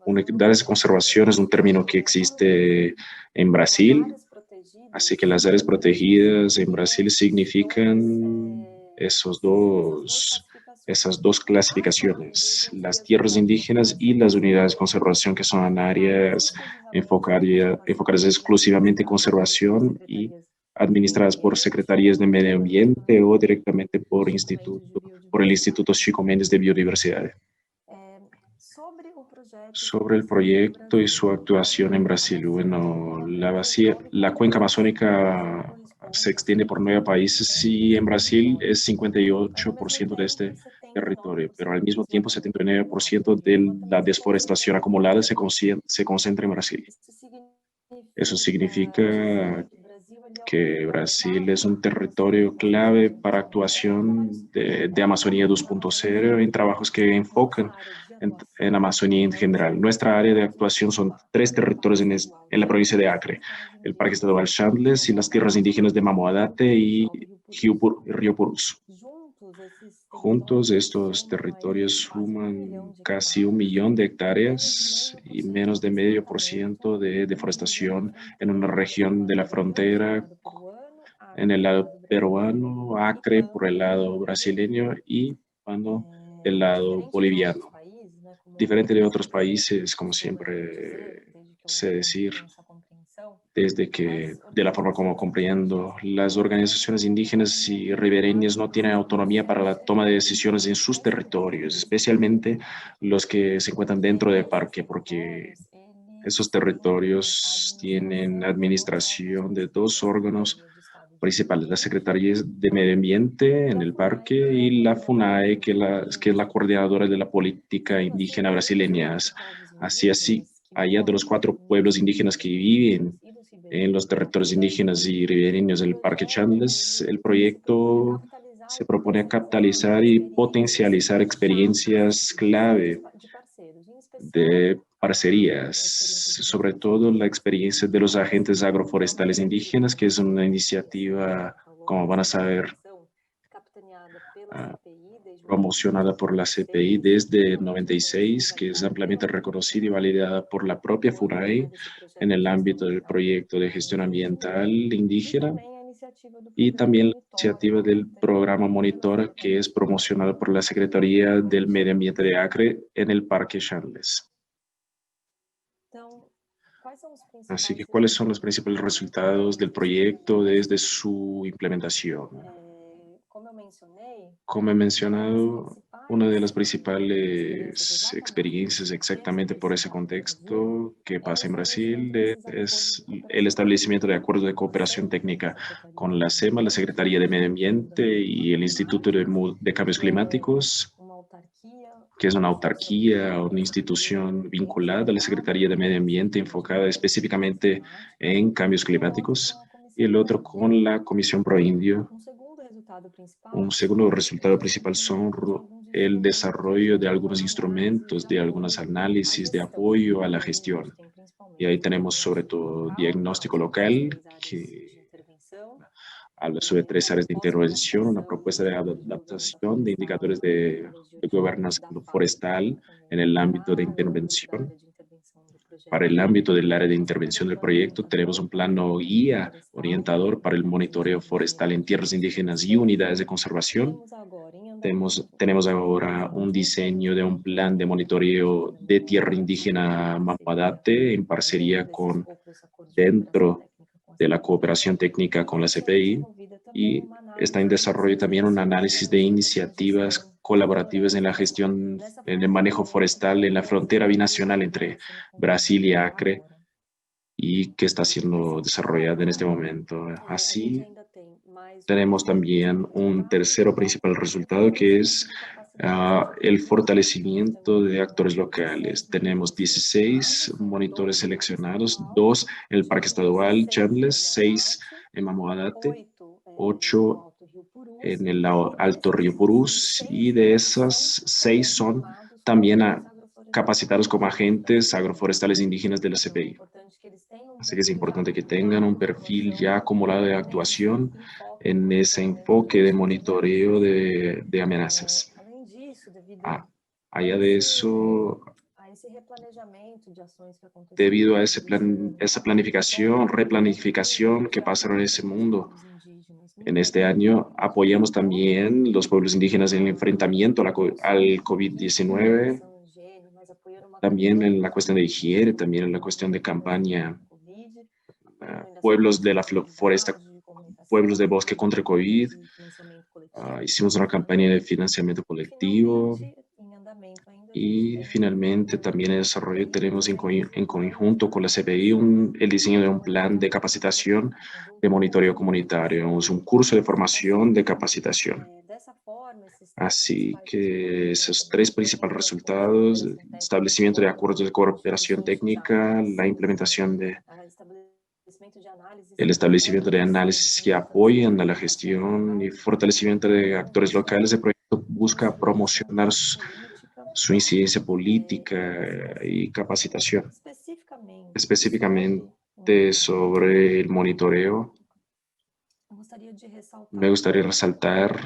unidades de conservación es un término que existe en Brasil, así que las áreas protegidas en Brasil significan esas dos clasificaciones, las tierras indígenas y las unidades de conservación, que son áreas enfocadas exclusivamente en conservación y administradas por secretarías de medio ambiente o directamente por el Instituto Chico Mendes de Biodiversidad. Sobre el proyecto y su actuación en Brasil. Bueno, la cuenca amazónica se extiende por 9 países y en Brasil es 58% de este territorio, pero al mismo tiempo 79% de la desforestación acumulada se concentra en Brasil. Eso significa que Brasil es un territorio clave para actuación de Amazonía 2.0 en trabajos que enfocan en Amazonía en general. Nuestra área de actuación son 3 territorios en la provincia de Acre, el Parque Estadual Shandles y las tierras indígenas de Mamoadate y Río Purús. Juntos, estos territorios suman casi 1 millón de hectáreas y menos de 0,5% de deforestación en una región de la frontera en el lado peruano, Acre por el lado brasileño y Pando del lado boliviano. Diferente de otros países, como siempre sé decir, de la forma como comprendo, las organizaciones indígenas y ribereñas no tienen autonomía para la toma de decisiones en sus territorios, especialmente los que se encuentran dentro del parque, porque esos territorios tienen administración de 2 órganos principales, la Secretaría de Medio Ambiente en el parque y la FUNAE, que es la coordinadora de la política indígena brasileña. Así, allá de los 4 pueblos indígenas que viven en los territorios indígenas y ribereños del Parque Chandles, el proyecto se propone capitalizar y potencializar experiencias clave de parcerías, sobre todo la experiencia de los agentes agroforestales indígenas, que es una iniciativa, como van a saber, promocionada por la CPI desde 96, que es ampliamente reconocida y validada por la propia FUNAI en el ámbito del proyecto de gestión ambiental indígena y también la iniciativa del programa Monitor, que es promocionado por la Secretaría del Medio Ambiente de Acre en el Parque Shandles. Así que, ¿cuáles son los principales resultados del proyecto desde su implementación? Como he mencionado, una de las principales experiencias exactamente por ese contexto que pasa en Brasil es el establecimiento de acuerdos de cooperación técnica con la SEMA, la Secretaría de Medio Ambiente y el Instituto de Cambios Climáticos, que es una autarquía, una institución vinculada a la Secretaría de Medio Ambiente enfocada específicamente en cambios climáticos, y el otro con la Comisión Proindio. Un segundo resultado principal son el desarrollo de algunos instrumentos, de algunos análisis de apoyo a la gestión. Y ahí tenemos sobre todo diagnóstico local, que habla sobre 3 áreas de intervención, una propuesta de adaptación de indicadores de gobernanza forestal en el ámbito de intervención. Para el ámbito del área de intervención del proyecto, tenemos un plano guía orientador para el monitoreo forestal en tierras indígenas y unidades de conservación. Tenemos ahora un diseño de un plan de monitoreo de tierra indígena Mamoadate en parcería dentro de la cooperación técnica con la CPI, y está en desarrollo también un análisis de iniciativas colaborativas en la gestión, en el manejo forestal en la frontera binacional entre Brasil y Acre, y que está siendo desarrollada en este momento. Así, tenemos también un tercero principal resultado, que es el fortalecimiento de actores locales. Tenemos 16 monitores seleccionados, 2 en el Parque Estadual Chandles, 6 en Mamoadate, 8 en el Alto Río Purús, y de esas 6 son también capacitados como agentes agroforestales indígenas de la CPI. Así que es importante que tengan un perfil ya acumulado de actuación en ese enfoque de monitoreo de amenazas. Allá de eso, debido a esa planificación, replanificación que pasaron en ese mundo. En este año apoyamos también los pueblos indígenas en el enfrentamiento al COVID-19, también en la cuestión de higiene, también en la cuestión de campaña, pueblos de la foresta, pueblos de bosque contra COVID. Hicimos una campaña de financiamiento colectivo y finalmente también en desarrollo tenemos en conjunto con la CPI el diseño de un plan de capacitación de monitoreo comunitario. Es un curso de formación de capacitación. Así que esos tres principales resultados: establecimiento de acuerdos de cooperación técnica, la implementación de el establecimiento de análisis que apoyan a la gestión y fortalecimiento de actores locales. El proyecto busca promocionar su incidencia política y capacitación. Específicamente sobre el monitoreo, me gustaría resaltar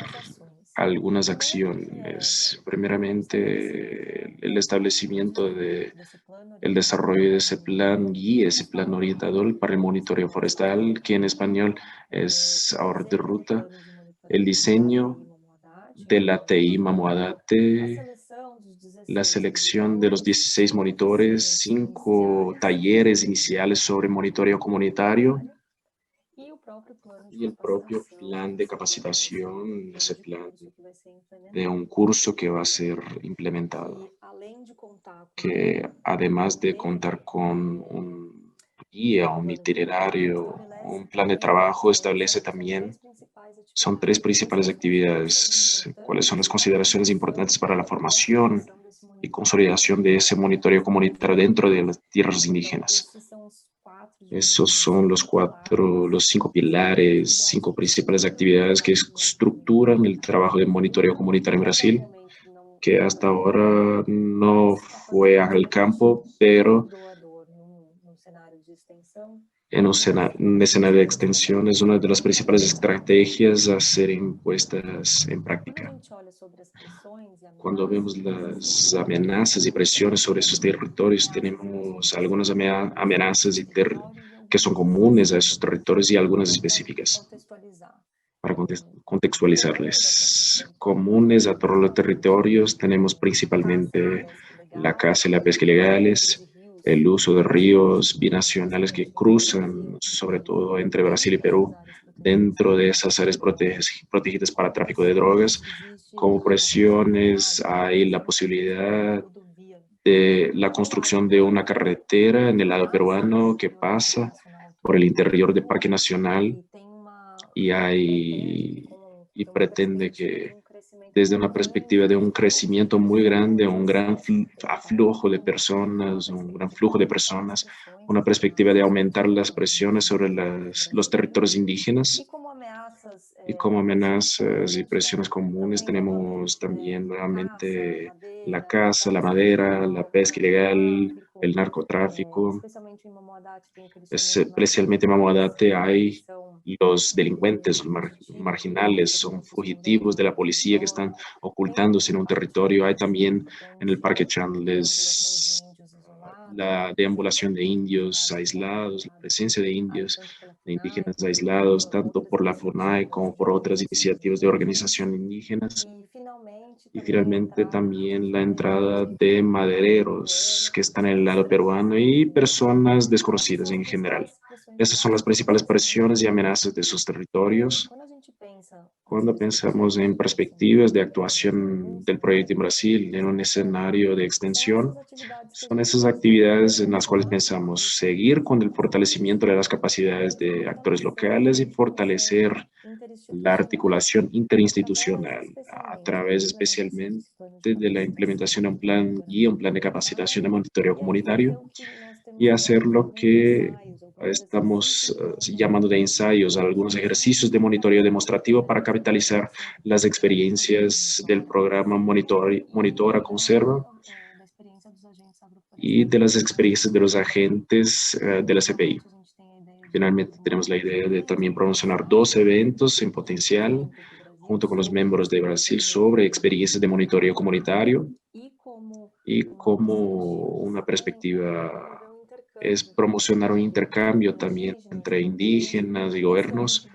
algunas acciones. Primeramente, el establecimiento el desarrollo de ese plan guía, ese plan orientador para el monitoreo forestal, que en español es ahorro de ruta, el diseño de la TI Mamoadate, la selección de los 16 monitores, 5 talleres iniciales sobre monitoreo comunitario y el propio plan de capacitación, ese plan de un curso que va a ser implementado, que además de contar con un guía, un itinerario, un plan de trabajo, establece también, son tres principales actividades: cuáles son las consideraciones importantes para la formación y consolidación de ese monitoreo comunitario dentro de las tierras indígenas. Esos son los 5 pilares, 5 principales actividades que estructuran el trabajo de monitoreo comunitario en Brasil, que hasta ahora no fue al campo, pero en un escenario de extensión es una de las principales estrategias a ser impuestas en práctica. Cuando vemos las amenazas y presiones sobre esos territorios, tenemos algunas amenazas que son comunes a esos territorios y algunas específicas. Para contextualizarles, comunes a todos los territorios, tenemos principalmente la caza y la pesca ilegales, el uso de ríos binacionales que cruzan, sobre todo entre Brasil y Perú, dentro de esas áreas protegidas para tráfico de drogas. Como presiones, hay la posibilidad de la construcción de una carretera en el lado peruano que pasa por el interior del Parque Nacional y pretende que desde una perspectiva de un crecimiento muy grande, un gran aflujo de personas, un gran flujo de personas, una perspectiva de aumentar las presiones sobre los territorios indígenas. Y como amenazas y presiones comunes tenemos también nuevamente la caza, la madera, la pesca ilegal, el narcotráfico. Especialmente en Mamoadate hay los delincuentes marginales, son fugitivos de la policía que están ocultándose en un territorio. Hay también en el Parque Chandles la deambulación de indios aislados, la presencia de indios, de indígenas aislados, tanto por la FUNAI como por otras iniciativas de organización indígenas. Y finalmente también la entrada de madereros que están en el lado peruano y personas desconocidas en general. Esas son las principales presiones y amenazas de sus territorios. Cuando pensamos en perspectivas de actuación del proyecto en Brasil en un escenario de extensión, son esas actividades en las cuales pensamos seguir con el fortalecimiento de las capacidades de actores locales y fortalecer la articulación interinstitucional a través especialmente de la implementación de un plan guía, un plan de capacitación de monitoreo comunitario y hacer lo que estamos llamando de ensayos, algunos ejercicios de monitoreo demostrativo para capitalizar las experiencias del programa Monitora Conserva y de las experiencias de los agentes de la CPI. Finalmente, tenemos la idea de también promocionar 2 eventos en potencial junto con los miembros de Brasil sobre experiencias de monitoreo comunitario. y como una perspectiva es promocionar un intercambio también entre indígenas y gobiernos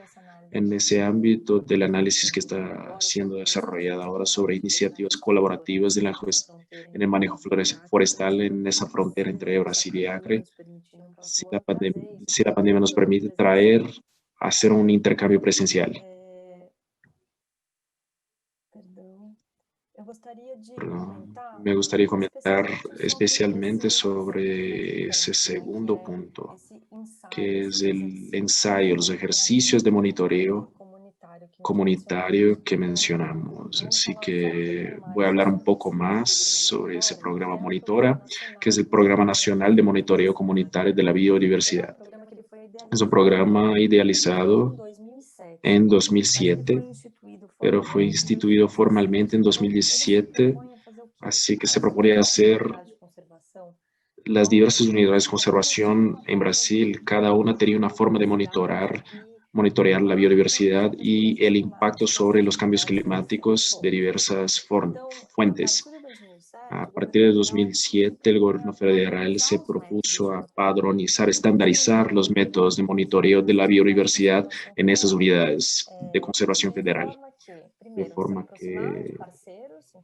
en ese ámbito del análisis que está siendo desarrollado ahora sobre iniciativas colaborativas de en el manejo forestal en esa frontera entre Brasil y Acre. Si la pandemia nos permite traer, hacer un intercambio presencial. Me gustaría comentar especialmente sobre ese segundo punto, que es el ensayo, los ejercicios de monitoreo comunitario que mencionamos. Así que voy a hablar un poco más sobre ese programa Monitora, que es el Programa Nacional de Monitoreo Comunitario de la Biodiversidad. Es un programa idealizado en 2007, pero fue instituido formalmente en 2017, así que se proponía hacer las diversas unidades de conservación en Brasil, cada una tenía una forma de monitorear la biodiversidad y el impacto sobre los cambios climáticos de diversas fuentes. A partir de 2007, el gobierno federal se propuso a padronizar, estandarizar los métodos de monitoreo de la biodiversidad en esas unidades de conservación federal, de forma que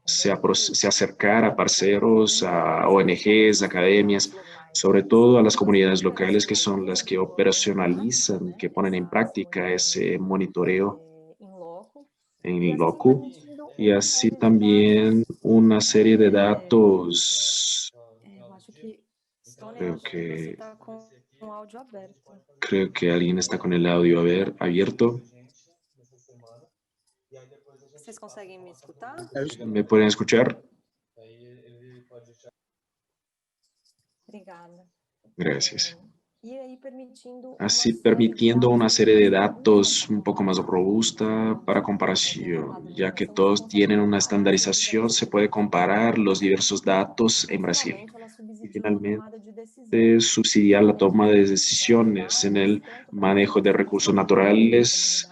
se acercara a parceros, a ONGs, academias, sobre todo a las comunidades locales que son las que operacionalizan, que ponen en práctica ese monitoreo en loco y así también una serie de datos. Creo que, creo que alguien está con el audio abierto. ¿Me pueden escuchar? Gracias. Así permitiendo una serie de datos un poco más robusta para comparación, ya que todos tienen una estandarización, se puede comparar los diversos datos en Brasil. Y finalmente, subsidiar la toma de decisiones en el manejo de recursos naturales,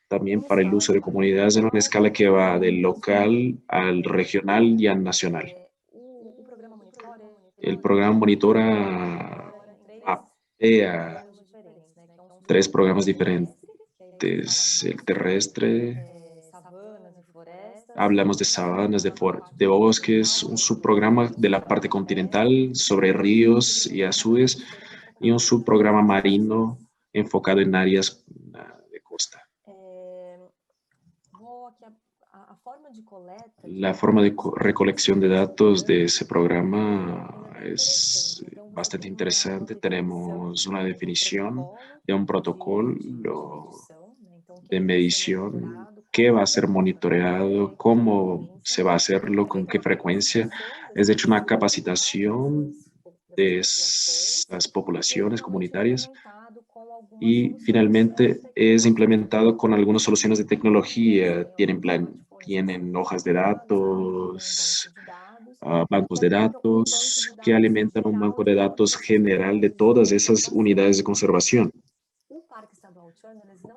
también para el uso de comunidades en una escala que va del local al regional y al nacional. El programa monitora mapea tres programas diferentes. El terrestre, hablamos de sabanas, de bosques, un subprograma de la parte continental sobre ríos y azudes y un subprograma marino enfocado en áreas de costa. La forma de recolección de datos de ese programa es bastante interesante. Tenemos una definición de un protocolo de medición, qué va a ser monitoreado, cómo se va a hacerlo, con qué frecuencia. Es de hecho una capacitación de esas poblaciones comunitarias y finalmente es implementado con algunas soluciones de tecnología. Tienen hojas de datos, bancos de datos que alimentan un banco de datos general de todas esas unidades de conservación.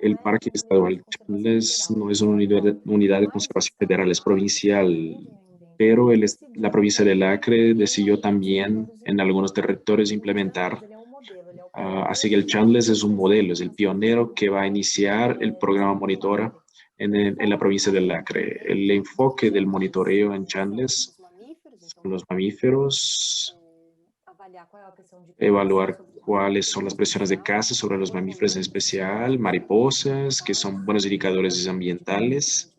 El Parque Estadual Chandles no es una unidad de conservación federal, es provincial, pero la provincia del Acre decidió también en algunos territorios implementar. Así que el Chandles es un modelo, es el pionero que va a iniciar el programa Monitora en la provincia del Acre. El enfoque del monitoreo en Chandles son los mamíferos, evaluar cuáles son las presiones de caza sobre los mamíferos en especial, mariposas, que son buenos indicadores ambientales,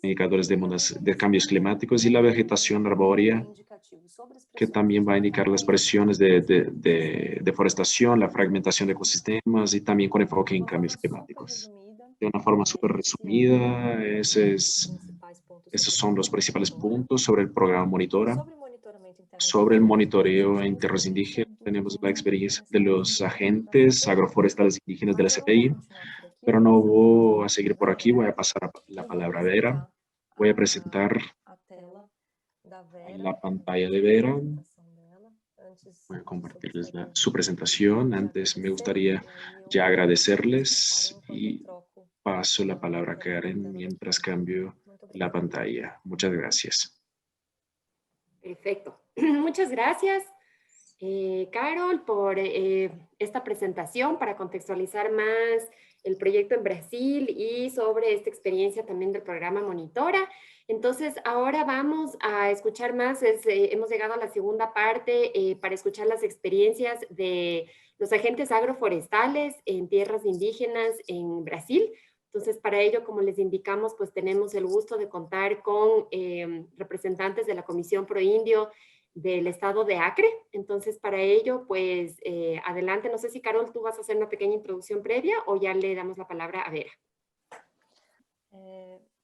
indicadores de cambios climáticos y la vegetación arbórea, que también va a indicar las presiones de deforestación, la fragmentación de ecosistemas y también con enfoque en cambios climáticos. De una forma súper resumida, esos son los principales puntos sobre el programa Monitora. Sobre el monitoreo en tierras indígenas, tenemos la experiencia de los agentes agroforestales indígenas de la CPI, pero no voy a seguir por aquí, voy a pasar la palabra a Vera. Voy a presentar la pantalla de Vera. Voy a compartirles su presentación. Antes me gustaría ya agradecerles y paso la palabra a Karen mientras cambio la pantalla. Muchas gracias. Perfecto. Muchas gracias, Carol, por esta presentación para contextualizar más el proyecto en Brasil y sobre esta experiencia también del programa Monitora. Entonces, ahora vamos a escuchar más. Hemos llegado a la segunda parte para escuchar las experiencias de los agentes agroforestales en tierras indígenas en Brasil. Entonces, para ello, como les indicamos, pues tenemos el gusto de contar con representantes de la Comisión Proindio del estado de Acre. Entonces, para ello, pues adelante. No sé si, Carol, tú vas a hacer una pequeña introducción previa o ya le damos la palabra a Vera.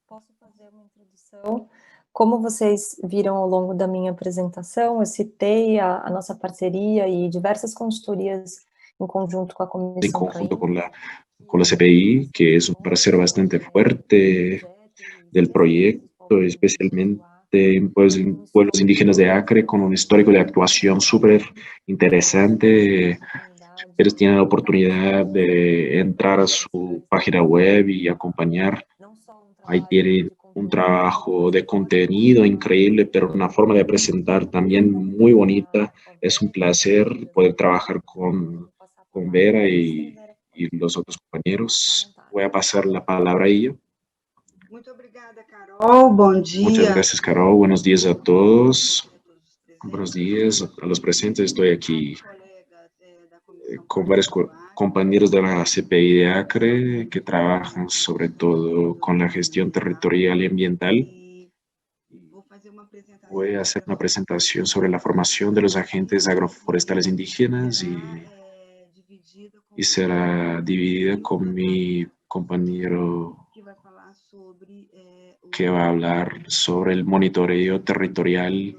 Posso fazer uma introdução? Como vocês viram ao longo da minha apresentação, eu citei a nossa parceria e diversas consultorias em conjunto com a Comissão En conjunto Proindio. con la CPI, que es un parcero bastante fuerte del proyecto, especialmente en pueblos indígenas de Acre, con un histórico de actuación súper interesante. Ustedes tienen la oportunidad de entrar a su página web y acompañar. Ahí tienen un trabajo de contenido increíble, pero una forma de presentar también muy bonita. Es un placer poder trabajar con Vera y los otros compañeros. Voy a pasar la palabra a ella. Muito obrigada, Carol. Bom dia. Muchas gracias, Carol. Buenos días a todos. Buenos días a los presentes. Estoy aquí con varios compañeros de la CPI de Acre que trabajan sobre todo con la gestión territorial y ambiental. Voy a hacer una presentación sobre la formación de los agentes agroforestales indígenas y será dividida con mi compañero que va a hablar sobre el monitoreo territorial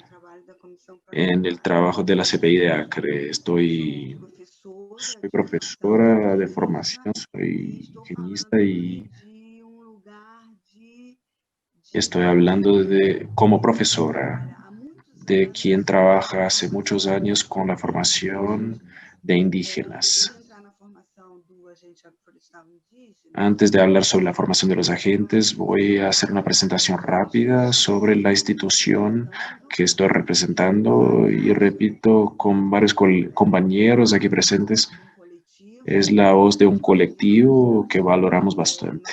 en el trabajo de la CPI de Acre. Soy profesora de formación, soy ingeniista y estoy hablando como profesora de quien trabaja hace muchos años con la formación de indígenas. Antes de hablar sobre la formación de los agentes, voy a hacer una presentación rápida sobre la institución que estoy representando y repito con varios compañeros aquí presentes, es la voz de un colectivo que valoramos bastante.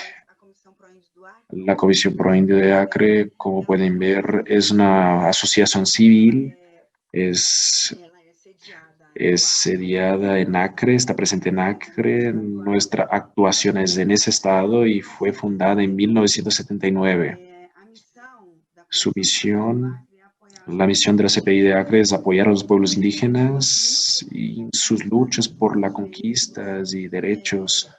La Comisión Proindio de Acre, como pueden ver, es una asociación civil, es sediada en Acre, está presente en Acre. Nuestra actuación es en ese estado y fue fundada en 1979. Su misión, la misión de la CPI de Acre es apoyar a los pueblos indígenas y sus luchas por las conquistas y derechos,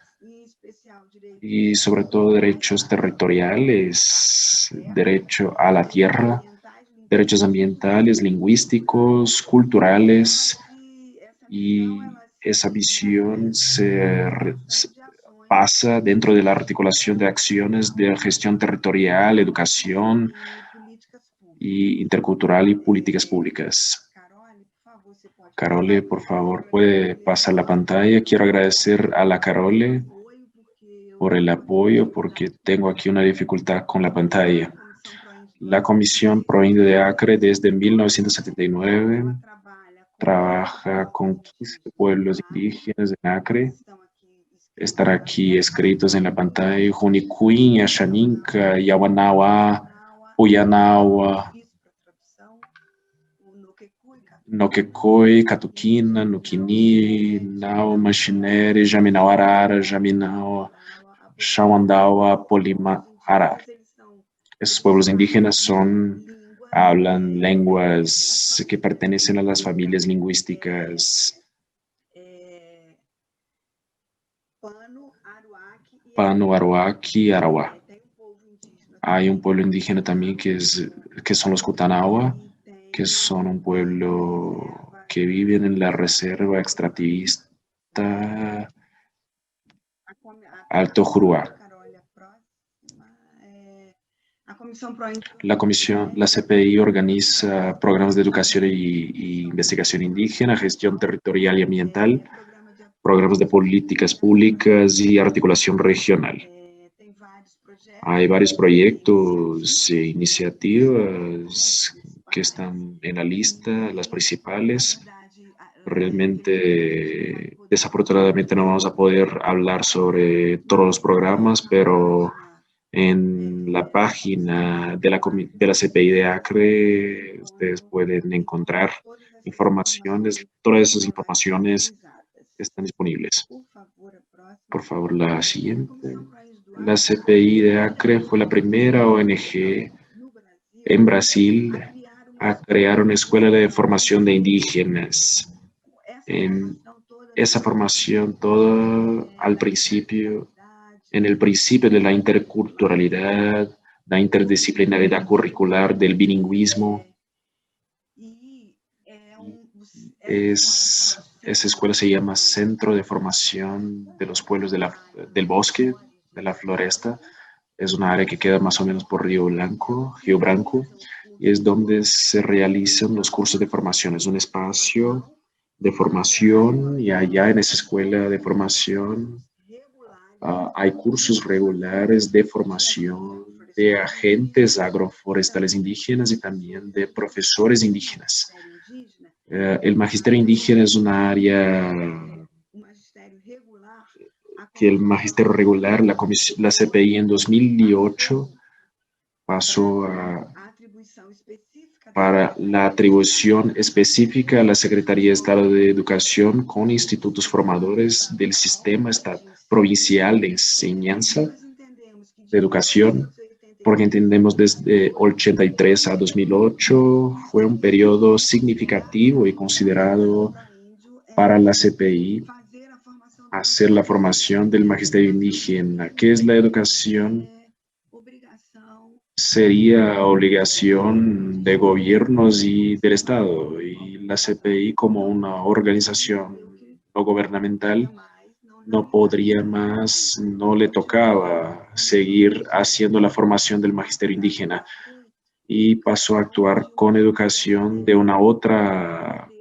y sobre todo derechos territoriales, derecho a la tierra, derechos ambientales, lingüísticos, culturales. Y esa visión se pasa dentro de la articulación de acciones de gestión territorial, educación y intercultural y políticas públicas. Carole, por favor, puede pasar la pantalla. Quiero agradecer a la Carole por el apoyo porque tengo aquí una dificultad con la pantalla. La Comisión Proindio de Acre desde 1979 trabaja con 15 pueblos indígenas en Acre. Están aquí escritos en la pantalla: Junicuin, Axaninca, Yawanawa, Uyanawa, Noquecoi, Catuquina, Nuquini, Nao, Machinere, Jaminau Arara, Jaminau, Xauandawa, Polima, Arar. Esos pueblos indígenas hablan lenguas que pertenecen a las familias lingüísticas Pano, Aruac y Arawa. Hay un pueblo indígena también que son los Cutanawa, que son un pueblo que viven en la reserva extractivista Alto Juruá. La CPI organiza programas de educación y investigación indígena, gestión territorial y ambiental, programas de políticas públicas y articulación regional. Hay varios proyectos e iniciativas que están en la lista, las principales. Realmente, desafortunadamente, no vamos a poder hablar sobre todos los programas, pero en la página de la CPI de Acre, ustedes pueden encontrar informaciones, todas esas informaciones están disponibles. Por favor, la siguiente. La CPI de Acre fue la primera ONG en Brasil a crear una escuela de formación de indígenas. En esa formación, todo al principio, en el principio de la interculturalidad, la interdisciplinaridad curricular, del bilingüismo. Esa escuela se llama Centro de Formación de los Pueblos del Bosque, de la Floresta. Es una área que queda más o menos por Río Branco, y es donde se realizan los cursos de formación. Es un espacio de formación y allá en esa escuela de formación hay cursos regulares de formación de agentes agroforestales indígenas y también de profesores indígenas. El magisterio indígena es una área que el magisterio regular, la CPI en 2008 pasó para la atribución específica a la Secretaría de Estado de Educación con institutos formadores del sistema provincial de enseñanza de educación, porque entendemos desde 83 a 2008 fue un periodo significativo y considerado para la CPI hacer la formación del magisterio indígena. ¿Qué es la educación? Sería obligación de gobiernos y del Estado, y la CPI como una organización no gubernamental no podría más, no le tocaba seguir haciendo la formación del magisterio indígena y pasó a actuar con educación de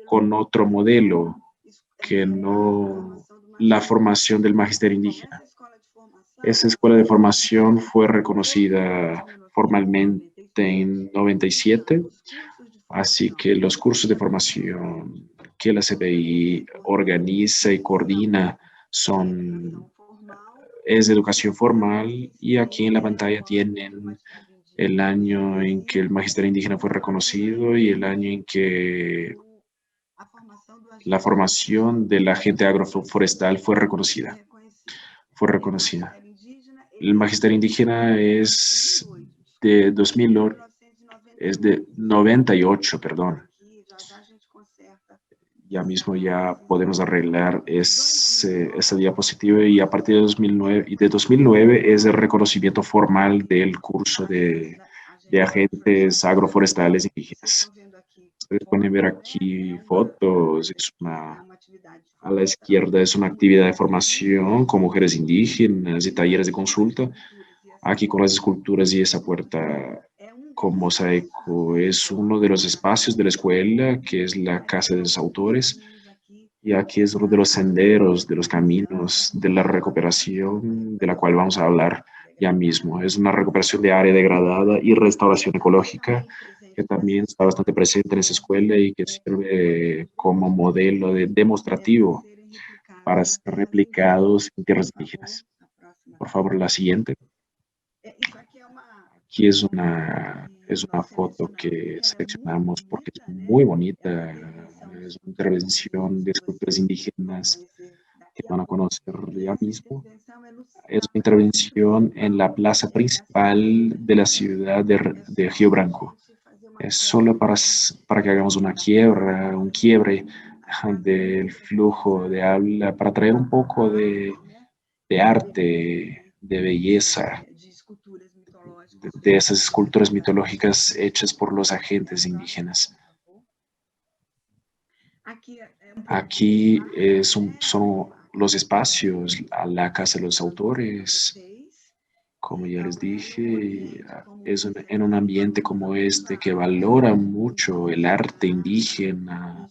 con otro modelo que no la formación del magisterio indígena. Esa escuela de formación fue reconocida formalmente en 97, así que los cursos de formación que la CPI organiza y coordina es de educación formal, y aquí en la pantalla tienen el año en que el magisterio indígena fue reconocido y el año en que la formación de la gente agroforestal fue reconocida. El magisterio indígena es de 2008, es de 98, perdón. Ya mismo ya podemos arreglar esa diapositiva, y a partir de 2009 es el reconocimiento formal del curso de agentes agroforestales indígenas. Ustedes pueden ver aquí fotos, a la izquierda es una actividad de formación con mujeres indígenas y talleres de consulta. Aquí con las esculturas y esa puerta con mosaico es uno de los espacios de la escuela, que es la Casa de los Autores. Y aquí es uno de los senderos, de los caminos, de la recuperación de la cual vamos a hablar ya mismo. Es una recuperación de área degradada y restauración ecológica que también está bastante presente en esa escuela y que sirve como modelo demostrativo para ser replicados en tierras indígenas. Por favor, la siguiente. Aquí es una foto que seleccionamos porque es muy bonita. Es una intervención de esculturas indígenas que van a conocer ya mismo. Es una intervención en la plaza principal de la ciudad de Río Branco. Es solo para que hagamos un quiebre del flujo de habla, para traer un poco de arte, de belleza, de esas esculturas mitológicas hechas por los agentes indígenas. Aquí son los espacios a la Casa de los Autores. Como ya les dije, es en un ambiente como este que valora mucho el arte indígena,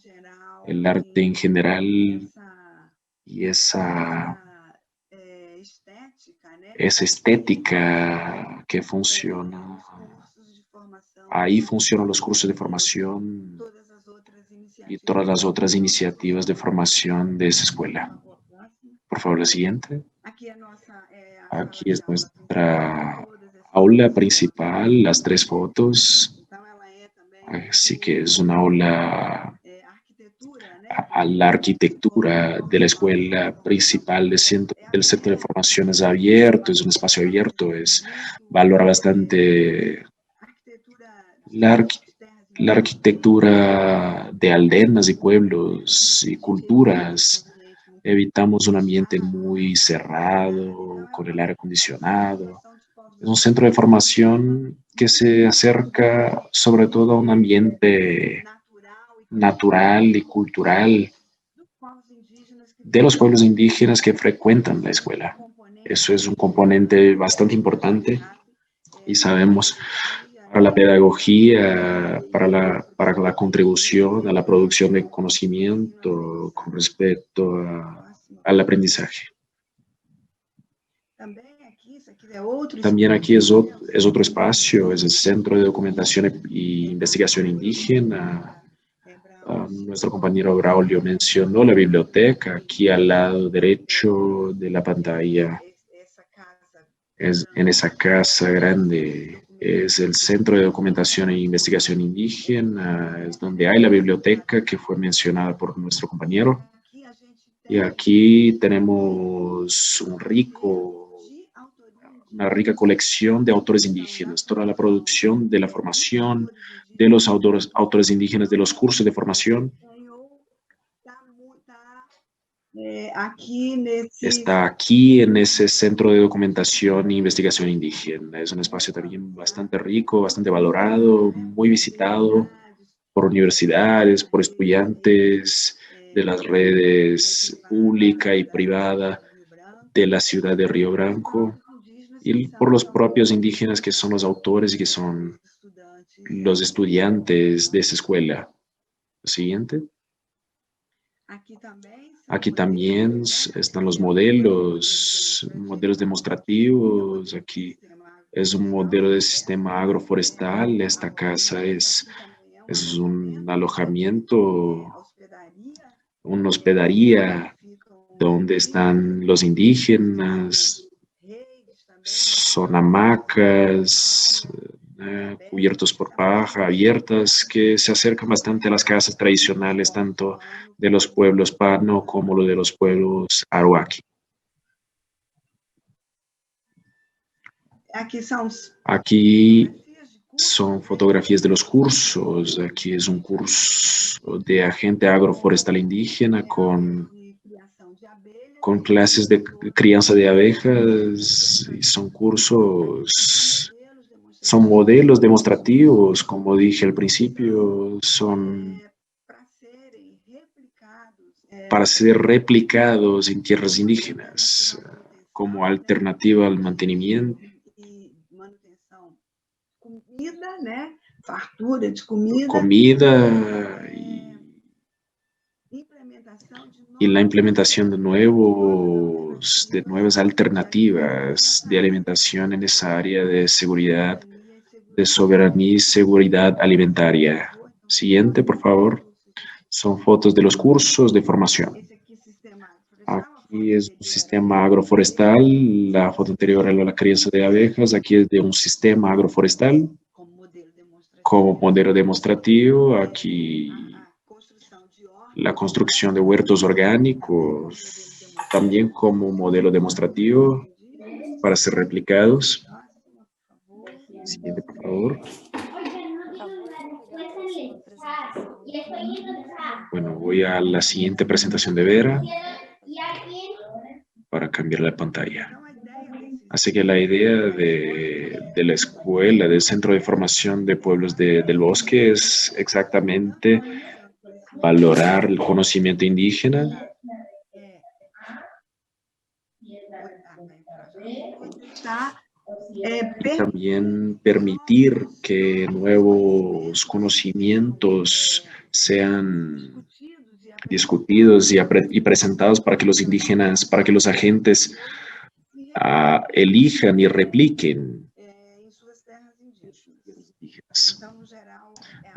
el arte en general, y esa estética que funciona. Ahí funcionan los cursos de formación y todas las otras iniciativas de formación de esa escuela. Por favor, la siguiente. Aquí es nuestra aula principal, las 3 fotos. Así que es una aula a la arquitectura de la escuela principal del centro de formación es abierto, es un espacio abierto, valora bastante la arquitectura de aldeas y pueblos y culturas. Evitamos un ambiente muy cerrado, con el aire acondicionado. Es un centro de formación que se acerca sobre todo a un ambiente natural y cultural de los pueblos indígenas que frecuentan la escuela. Eso es un componente bastante importante y sabemos para la pedagogía, para la contribución a la producción de conocimiento con respecto al aprendizaje. También aquí es otro espacio, es el Centro de Documentación e Investigación Indígena. Nuestro compañero Braulio mencionó la biblioteca aquí al lado derecho de la pantalla. En esa casa grande es el Centro de Documentación e Investigación Indígena, es donde hay la biblioteca que fue mencionada por nuestro compañero. Y aquí tenemos una rica colección de autores indígenas, toda la producción de la formación de los autores indígenas, de los cursos de formación. Está aquí en ese Centro de Documentación e Investigación Indígena. Es un espacio también bastante rico, bastante valorado, muy visitado por universidades, por estudiantes de las redes pública y privada de la ciudad de Río Branco y por los propios indígenas que son los autores y que son los estudiantes de esa escuela. Siguiente. Aquí también están los modelos demostrativos. Aquí es un modelo de sistema agroforestal. Esta casa es un alojamiento, una hospedaría donde están los indígenas. Son hamacas, cubiertos por paja, abiertas, que se acercan bastante a las casas tradicionales, tanto de los pueblos Pano como lo de los pueblos Arawaki. Aquí son fotografías de los cursos. Aquí es un curso de agente agroforestal indígena con clases de crianza de abejas y son cursos, son modelos demostrativos, como dije al principio, son para ser replicados en tierras indígenas como alternativa al mantenimiento. Comida y la implementación de nuevas alternativas de alimentación en esa área de seguridad, de soberanía y seguridad alimentaria. Siguiente, por favor. Son fotos de los cursos de formación. Aquí es un sistema agroforestal. La foto anterior era la crianza de abejas. Aquí es de un sistema agroforestal. Como modelo demostrativo, aquí la construcción de huertos orgánicos, también como modelo demostrativo para ser replicados. Siguiente, por favor. Bueno, voy a la siguiente presentación de Vera para cambiar la pantalla. Así que la idea de la escuela, del Centro de Formación de Pueblos del Bosque es exactamente valorar el conocimiento indígena y también permitir que nuevos conocimientos sean discutidos y presentados para que los indígenas, para que los agentes elijan y repliquen.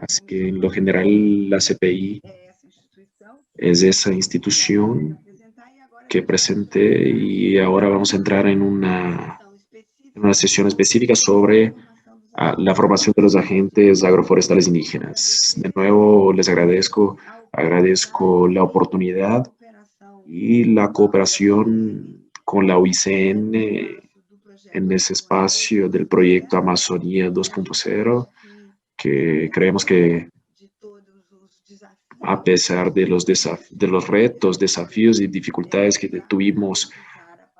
Así que en lo general la CPI es esa institución que presenté y ahora vamos a entrar en una sesión específica sobre la formación de los agentes agroforestales indígenas. De nuevo, les agradezco la oportunidad y la cooperación con la UICN en ese espacio del proyecto Amazonía 2.0, que creemos que a pesar de los retos, desafíos y dificultades que tuvimos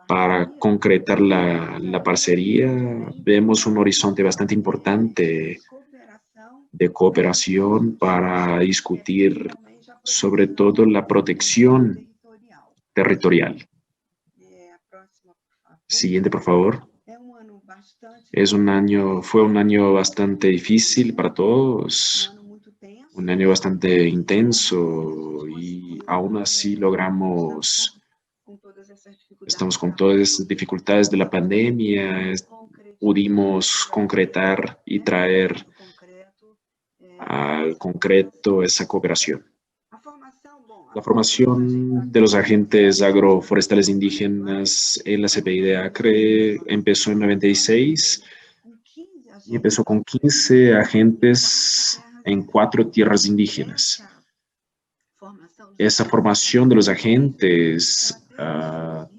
para concretar la parcería, vemos un horizonte bastante importante de cooperación para discutir sobre todo la protección territorial. Siguiente, por favor. Fue un año bastante difícil para todos, un año bastante intenso y aún así estamos con todas esas dificultades de la pandemia, pudimos concretar y traer al concreto esa cooperación. La formación de los agentes agroforestales indígenas en la CPI de Acre empezó en 96 y empezó con 15 agentes en 4 tierras indígenas. Esa formación de los agentes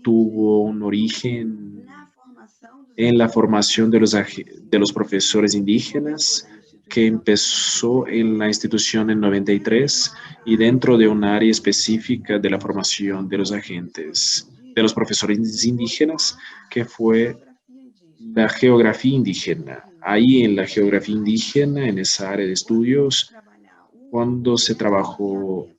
tuvo un origen en la formación de los profesores indígenas, que empezó en la institución en 93 y dentro de un área específica de la formación de los agentes, de los profesores indígenas, que fue la geografía indígena. Ahí en la geografía indígena, en esa área de estudios, cuando se trabajó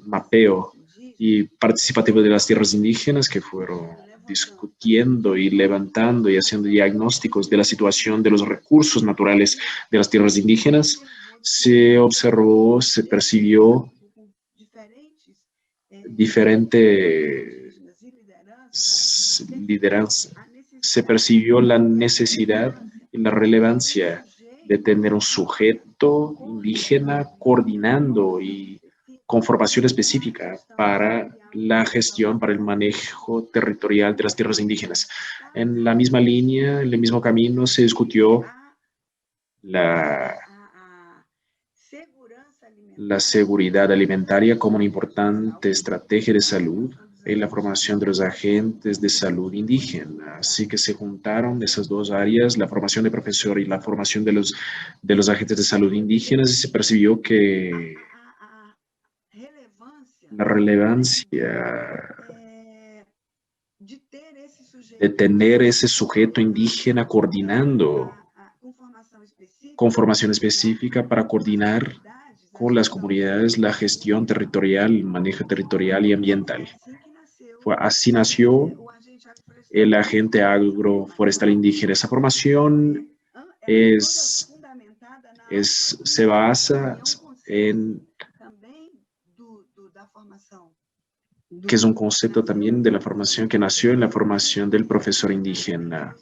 mapeo y participativo de las tierras indígenas, que fueron discutiendo y levantando y haciendo diagnósticos de la situación de los recursos naturales de las tierras indígenas, se observó, se percibió diferente lideranza, se percibió la necesidad y la relevancia de tener un sujeto indígena coordinando y con formación específica para la gestión, para el manejo territorial de las tierras indígenas. En la misma línea, en el mismo camino, se discutió la seguridad alimentaria como una importante estrategia de salud en la formación de los agentes de salud indígena. Así que se juntaron esas dos áreas, la formación de profesor y la formación de los agentes de salud indígenas, y se percibió que la relevancia de tener ese sujeto indígena coordinando con formación específica para coordinar con las comunidades la gestión territorial, el manejo territorial y ambiental. Así nació el agente agroforestal indígena. Esa formación se basa en que es un concepto también de la formación que nació en la formación del profesor indígena,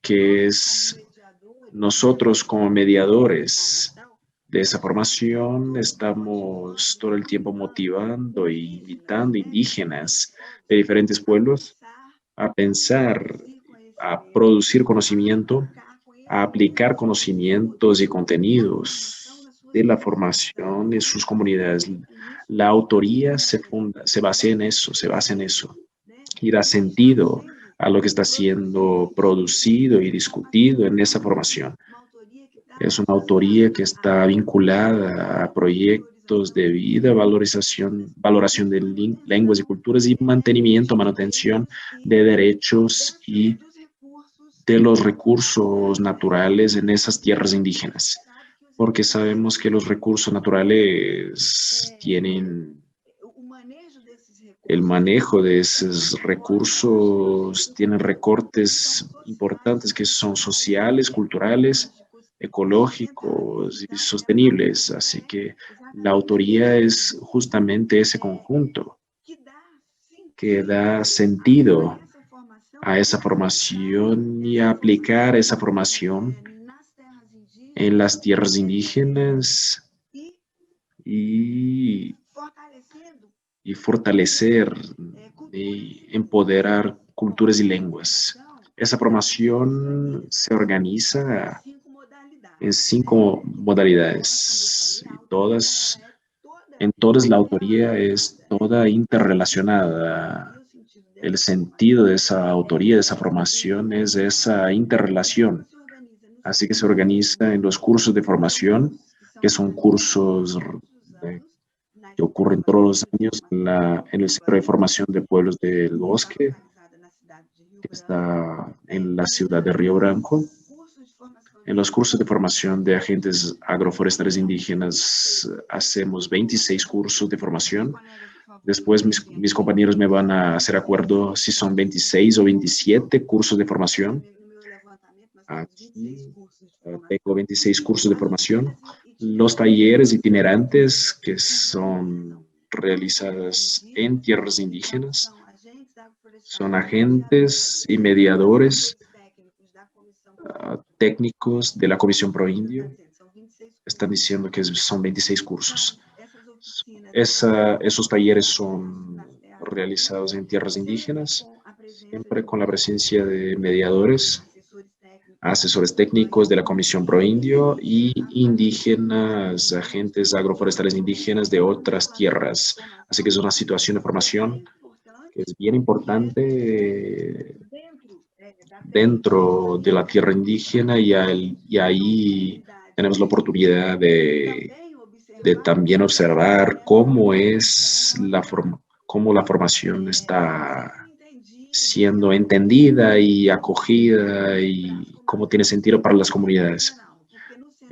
que es nosotros como mediadores de esa formación estamos todo el tiempo motivando e invitando indígenas de diferentes pueblos a pensar, a producir conocimiento, a aplicar conocimientos y contenidos de la formación en sus comunidades. La autoría se basa en eso y da sentido a lo que está siendo producido y discutido en esa formación. Es una autoría que está vinculada a proyectos de vida, valoración de lenguas y culturas y mantenimiento, manutención de derechos y de los recursos naturales en esas tierras indígenas. Porque sabemos que los recursos naturales tienen el manejo de esos recursos, tienen recortes importantes que son sociales, culturales, ecológicos y sostenibles. Así que la autoría es justamente ese conjunto que da sentido a esa formación y a aplicar esa formación en las tierras indígenas y fortalecer y empoderar culturas y lenguas. Esa formación se organiza en 5 modalidades. En todas la autoría es toda interrelacionada. El sentido de esa autoría, de esa formación, es esa interrelación. Así que se organiza en los cursos de formación, que son cursos que ocurren todos los años en el Centro de Formación de Pueblos del Bosque, que está en la ciudad de Río Branco. En los cursos de formación de agentes agroforestales indígenas hacemos 26 cursos de formación. Después mis compañeros me van a hacer acuerdo si son 26 o 27 cursos de formación. Aquí tengo 26 cursos de formación. Los talleres itinerantes que son realizados en tierras indígenas son agentes y mediadores técnicos de la Comisión Proindio. Están diciendo que son 26 cursos. Esos talleres son realizados en tierras indígenas, siempre con la presencia de mediadores, asesores técnicos de la Comisión Proindio y indígenas, agentes agroforestales indígenas de otras tierras. Así que es una situación de formación que es bien importante dentro de la tierra indígena y ahí tenemos la oportunidad de también observar cómo la formación está siendo entendida y acogida y cómo tiene sentido para las comunidades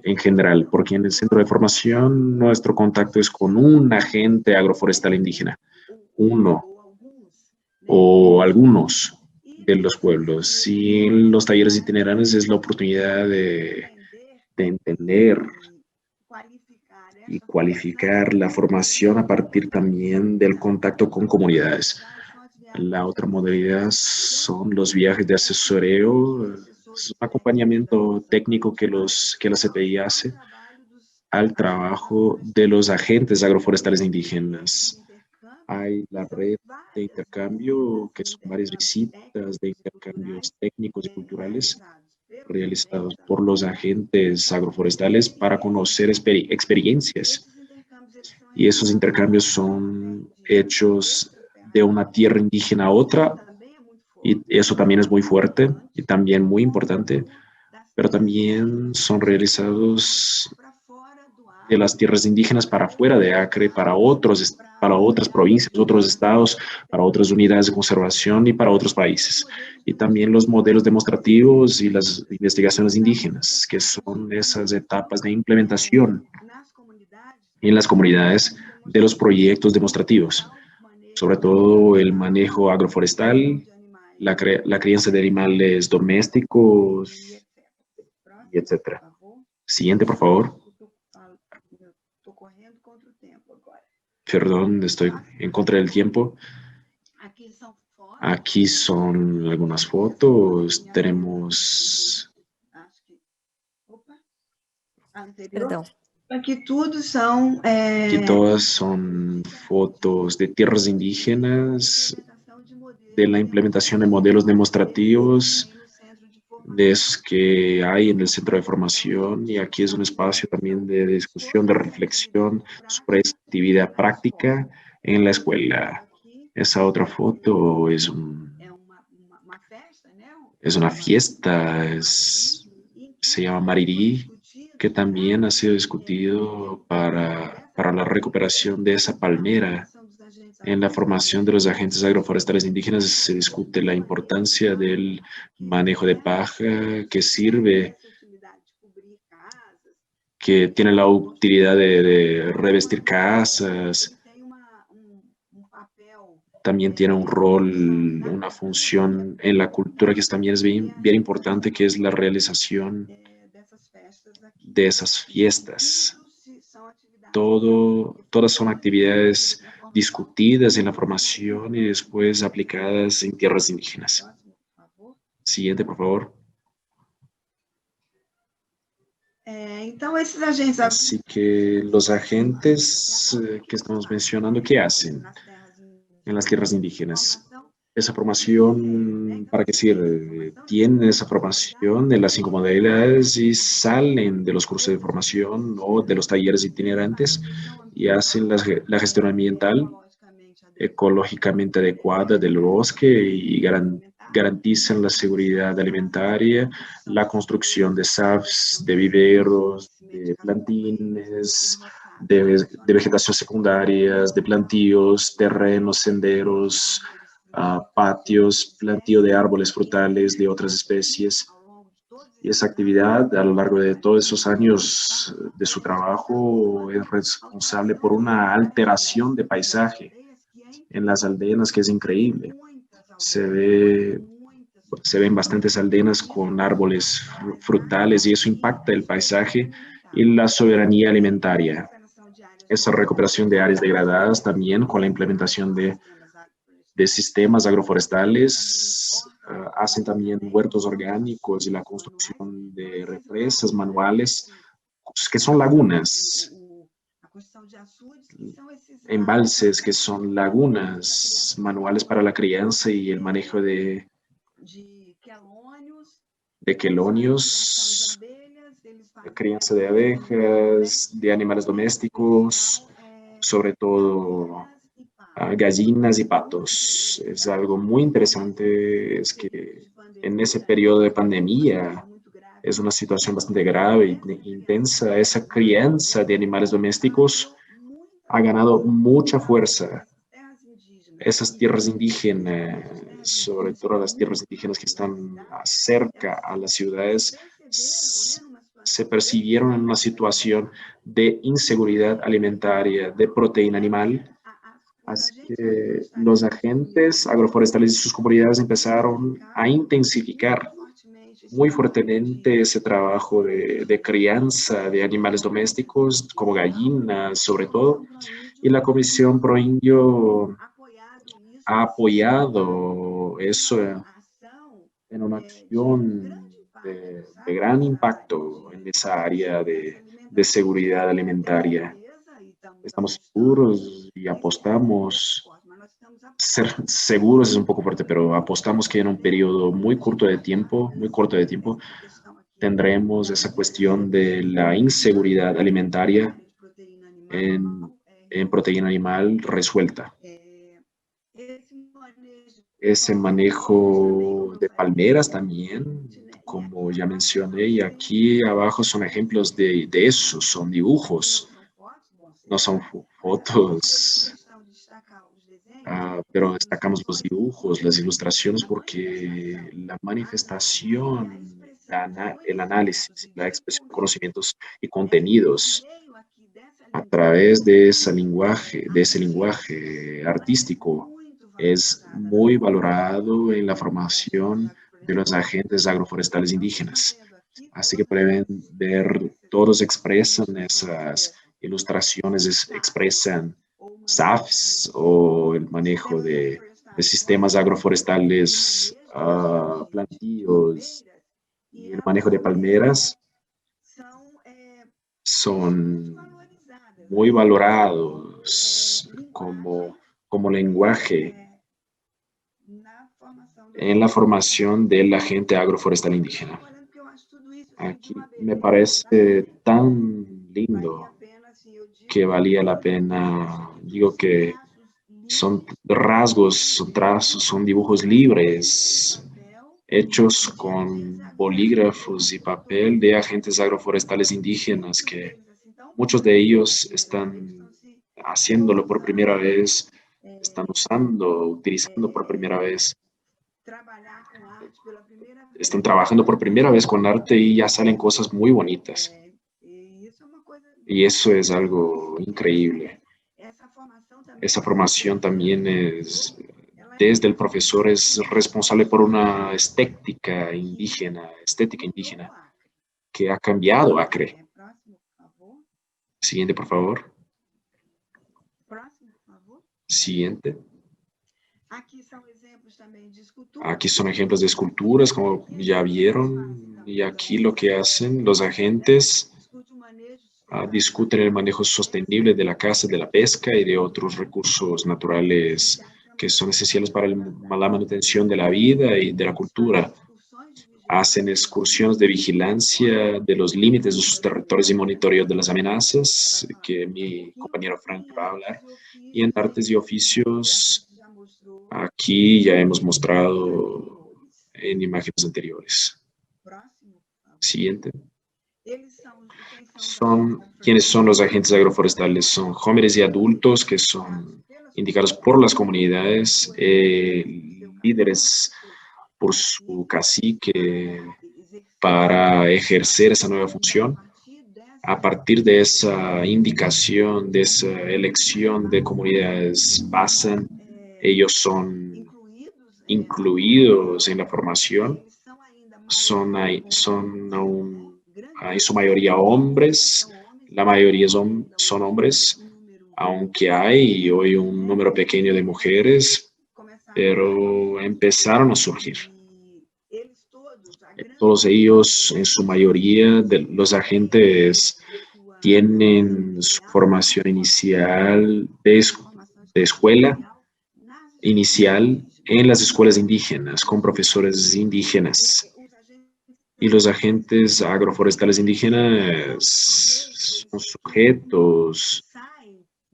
en general, porque en el centro de formación nuestro contacto es con un agente agroforestal indígena, uno o algunos de los pueblos. Y en los talleres itinerantes es la oportunidad de entender y cualificar la formación a partir también del contacto con comunidades. La otra modalidad son los viajes de asesoreo, es un acompañamiento técnico que la CPI hace al trabajo de los agentes agroforestales indígenas. Hay la red de intercambio, que son varias visitas de intercambios técnicos y culturales realizados por los agentes agroforestales para conocer experiencias. Y esos intercambios son hechos de una tierra indígena a otra, y eso también es muy fuerte y también muy importante, pero también son realizados de las tierras indígenas para afuera de Acre, para otras provincias, otros estados, para otras unidades de conservación y para otros países. Y también los modelos demostrativos y las investigaciones indígenas, que son esas etapas de implementación en las comunidades de los proyectos demostrativos, sobre todo el manejo agroforestal, la crianza de animales domésticos, y etc. Siguiente, por favor. Perdón, estoy en contra del tiempo. Aquí son algunas fotos. Tenemos... Perdão. Aquí todas son fotos de tierras indígenas, de la implementación de modelos demostrativos, de esos que hay en el centro de formación, y aquí es un espacio también de discusión, de reflexión sobre esa actividad práctica en la escuela. Esa otra foto es una fiesta, se llama Marirí, que también ha sido discutido para la recuperación de esa palmera. En la formación de los agentes agroforestales indígenas se discute la importancia del manejo de paja, que tiene la utilidad de revestir casas. También tiene un rol, una función en la cultura que también es bien importante, que es la realización de esas fiestas. Todas son actividades discutidas en la formación y después aplicadas en tierras indígenas. Siguiente, por favor. Así que los agentes que estamos mencionando, ¿qué hacen en las tierras indígenas? Esa formación, ¿para qué sirve? Tienen esa formación de las 5 modalidades y salen de los cursos de formación o de los talleres itinerantes y hacen la gestión ambiental ecológicamente adecuada del bosque y garantizan la seguridad alimentaria, la construcción de SAFs, de viveros, de plantines, de vegetación secundarias, de plantíos, terrenos, senderos, patios, plantío de árboles frutales de otras especies. Y esa actividad, a lo largo de todos esos años de su trabajo, es responsable por una alteración de paisaje en las aldeas que es increíble. Se ven bastantes aldeas con árboles frutales y eso impacta el paisaje y la soberanía alimentaria. Esa recuperación de áreas degradadas también con la implementación de sistemas agroforestales, hacen también huertos orgánicos y la construcción de represas manuales, que son lagunas, embalses que son lagunas manuales para la crianza y el manejo de quelonios, la crianza de abejas, de animales domésticos, sobre todo gallinas y patos. Es algo muy interesante, es que en ese periodo de pandemia es una situación bastante grave e intensa. Esa crianza de animales domésticos ha ganado mucha fuerza. Esas tierras indígenas, sobre todo las tierras indígenas que están cerca a las ciudades, se percibieron en una situación de inseguridad alimentaria, de proteína animal. Así que los agentes agroforestales y sus comunidades empezaron a intensificar muy fuertemente ese trabajo de crianza de animales domésticos, como gallinas sobre todo, y la Comisión Proindio ha apoyado eso en una acción de gran impacto en esa área de seguridad alimentaria. Estamos seguros y apostamos, ser seguros es un poco fuerte, pero apostamos que en un periodo muy corto de tiempo, tendremos esa cuestión de la inseguridad alimentaria en proteína animal resuelta. Ese manejo de palmeras también, como ya mencioné, y aquí abajo son ejemplos de eso, son dibujos, no son fotos, pero destacamos los dibujos, las ilustraciones, porque la manifestación, el análisis, la expresión de conocimientos y contenidos a través de ese lenguaje artístico es muy valorado en la formación de los agentes agroforestales indígenas. Así que pueden ver, todos expresan esas ilustraciones, expresan SAFs o el manejo de sistemas agroforestales, plantíos y el manejo de palmeras son muy valorados como lenguaje en la formación del agente agroforestal indígena. Aquí me parece tan lindo que valía la pena, digo que son rasgos, son trazos, son dibujos libres, hechos con bolígrafos y papel de agentes agroforestales indígenas que muchos de ellos están haciéndolo por primera vez, están utilizando por primera vez, están trabajando por primera vez con arte y ya salen cosas muy bonitas. Y eso es algo increíble. Esa formación también es, desde el profesor, es responsable por una estética indígena que ha cambiado Acre. Siguiente, por favor. Siguiente. Aquí son ejemplos de esculturas, como ya vieron, y aquí lo que hacen los agentes discuten el manejo sostenible de la caza, de la pesca y de otros recursos naturales que son esenciales para la manutención de la vida y de la cultura. Hacen excursiones de vigilancia de los límites de sus territorios y monitoreo de las amenazas, que mi compañero Frank va a hablar. Y en artes y oficios, aquí ya hemos mostrado en imágenes anteriores. Siguiente. ¿Quiénes son los agentes agroforestales? Son jóvenes y adultos que son indicados por las comunidades, líderes por su cacique para ejercer esa nueva función. A partir de esa indicación, de esa elección de comunidades pasan, ellos son incluidos en la formación, son en su mayoría hombres, la mayoría son hombres, aunque hay hoy un número pequeño de mujeres, pero empezaron a surgir. Todos ellos, en su mayoría, los agentes tienen su formación inicial de escuela inicial en las escuelas indígenas, con profesores indígenas. Y los agentes agroforestales indígenas son sujetos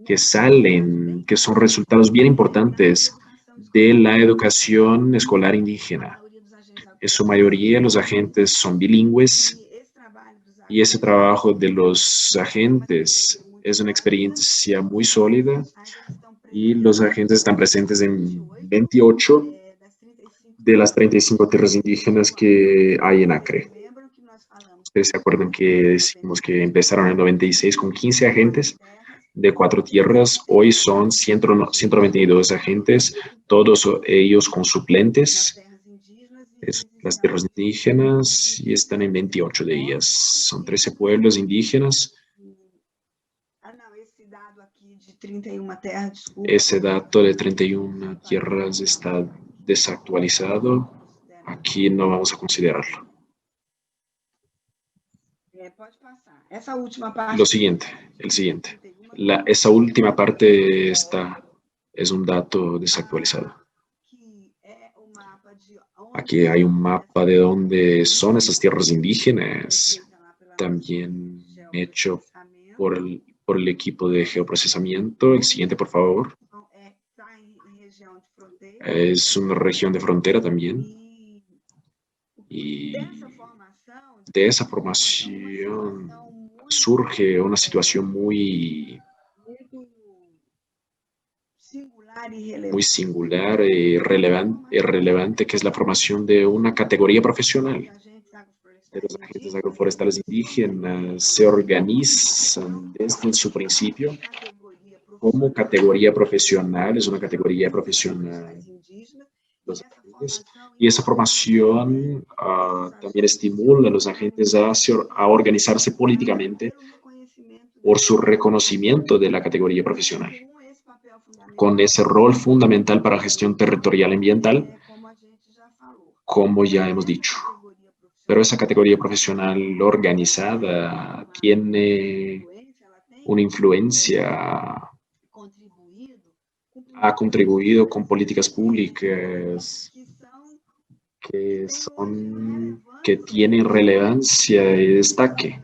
que salen, que son resultados bien importantes de la educación escolar indígena. En su mayoría los agentes son bilingües y ese trabajo de los agentes es una experiencia muy sólida y los agentes están presentes en 28 de las 35 tierras indígenas que hay en Acre. Ustedes se acuerdan que decimos que empezaron en el 96 con 15 agentes de 4 tierras, hoy son 192 agentes, todos ellos con suplentes. Las tierras indígenas y están en 28 de ellas. Son 13 pueblos indígenas. Ese dato de 31 tierras está desactualizado. Aquí no vamos a considerarlo. El siguiente. Esa última parte es un dato desactualizado. Aquí hay un mapa de dónde son esas tierras indígenas, también hecho por el equipo de geoprocesamiento. El siguiente, por favor. Es una región de frontera también. Y de esa formación surge una situación muy singular y relevante, que es la formación de una categoría profesional. De los agentes agroforestales indígenas se organizan desde su principio como categoría profesional, es una categoría profesional los agentes, y esa formación también estimula a los agentes a organizarse políticamente por su reconocimiento de la categoría profesional, con ese rol fundamental para la gestión territorial ambiental, como ya hemos dicho. Pero esa categoría profesional organizada tiene una influencia, ha contribuido con políticas públicas que tienen relevancia y destaque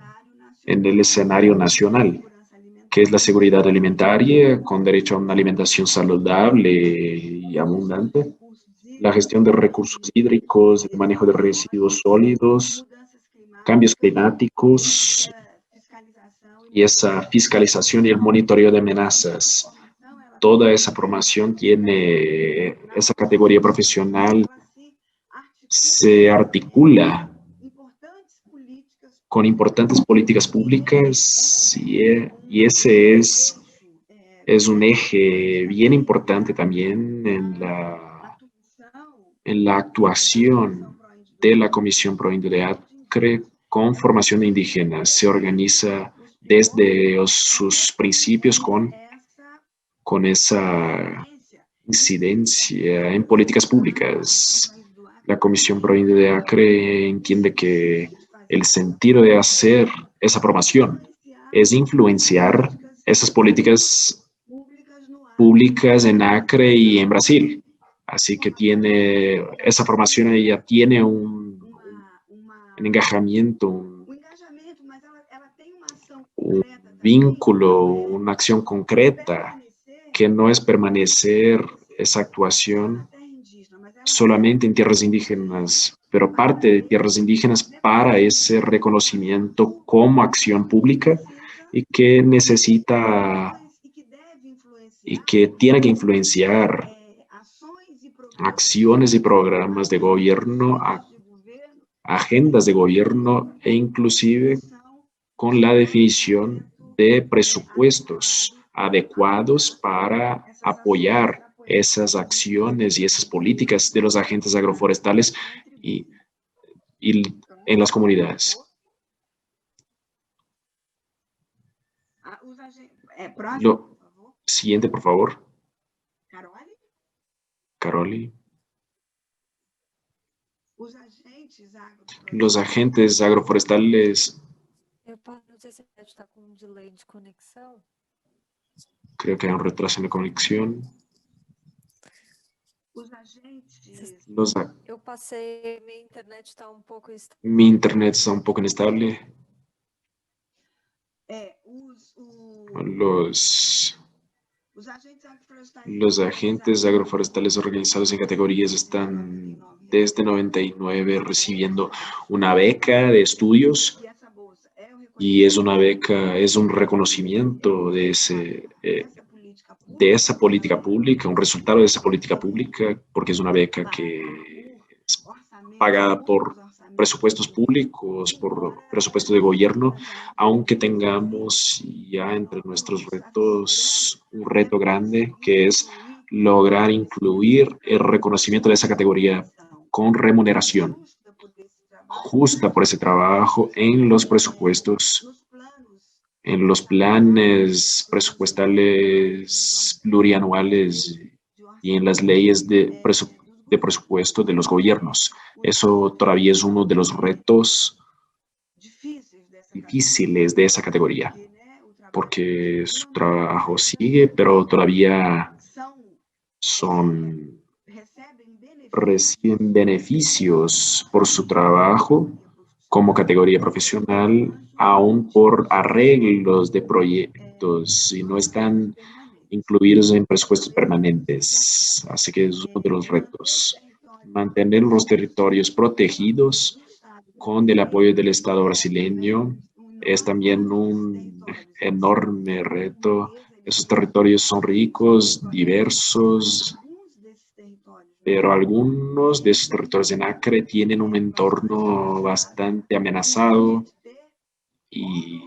en el escenario nacional, que es la seguridad alimentaria, con derecho a una alimentación saludable y abundante, la gestión de recursos hídricos, el manejo de residuos sólidos, cambios climáticos y esa fiscalización y el monitoreo de amenazas. Toda esa formación tiene esa categoría profesional, se articula con importantes políticas públicas y ese es un eje bien importante también en la actuación de la Comisión Proindio de Acre con formación de indígenas. Se organiza desde sus principios con esa incidencia en políticas públicas. La Comisión Provincial de Acre entiende que el sentido de hacer esa promoción es influenciar esas políticas públicas en Acre y en Brasil. Así que esa formación ella tiene un engajamiento, un vínculo, una acción concreta, que no es permanecer esa actuación solamente en tierras indígenas, pero parte de tierras indígenas para ese reconocimiento como acción pública y que necesita y que tiene que influenciar acciones y programas de gobierno, agendas de gobierno e inclusive con la definición de presupuestos adecuados para apoyar esas acciones y esas políticas de los agentes agroforestales y en las comunidades. Lo siguiente, por favor. Caroli. Los agentes agroforestales. Creo que hay un retraso en la conexión. Mi internet está un poco inestable. Los agentes agroforestales organizados en categorías están desde 99 recibiendo una beca de estudios y es una beca, es un reconocimiento de esa política pública, un resultado de esa política pública, porque es una beca que es pagada por presupuestos públicos, por presupuesto de gobierno, aunque tengamos ya entre nuestros retos un reto grande que es lograr incluir el reconocimiento de esa categoría con remuneración justa por ese trabajo en los presupuestos, en los planes presupuestales plurianuales y en las leyes de presupuesto de los gobiernos. Eso todavía es uno de los retos difíciles de esa categoría, porque su trabajo sigue, pero todavía reciben beneficios por su trabajo como categoría profesional, aún por arreglos de proyectos y no están incluidos en presupuestos permanentes. Así que es uno de los retos. Mantener los territorios protegidos con el apoyo del Estado brasileño es también un enorme reto. Esos territorios son ricos, diversos, pero algunos de esos territorios en Acre tienen un entorno bastante amenazado y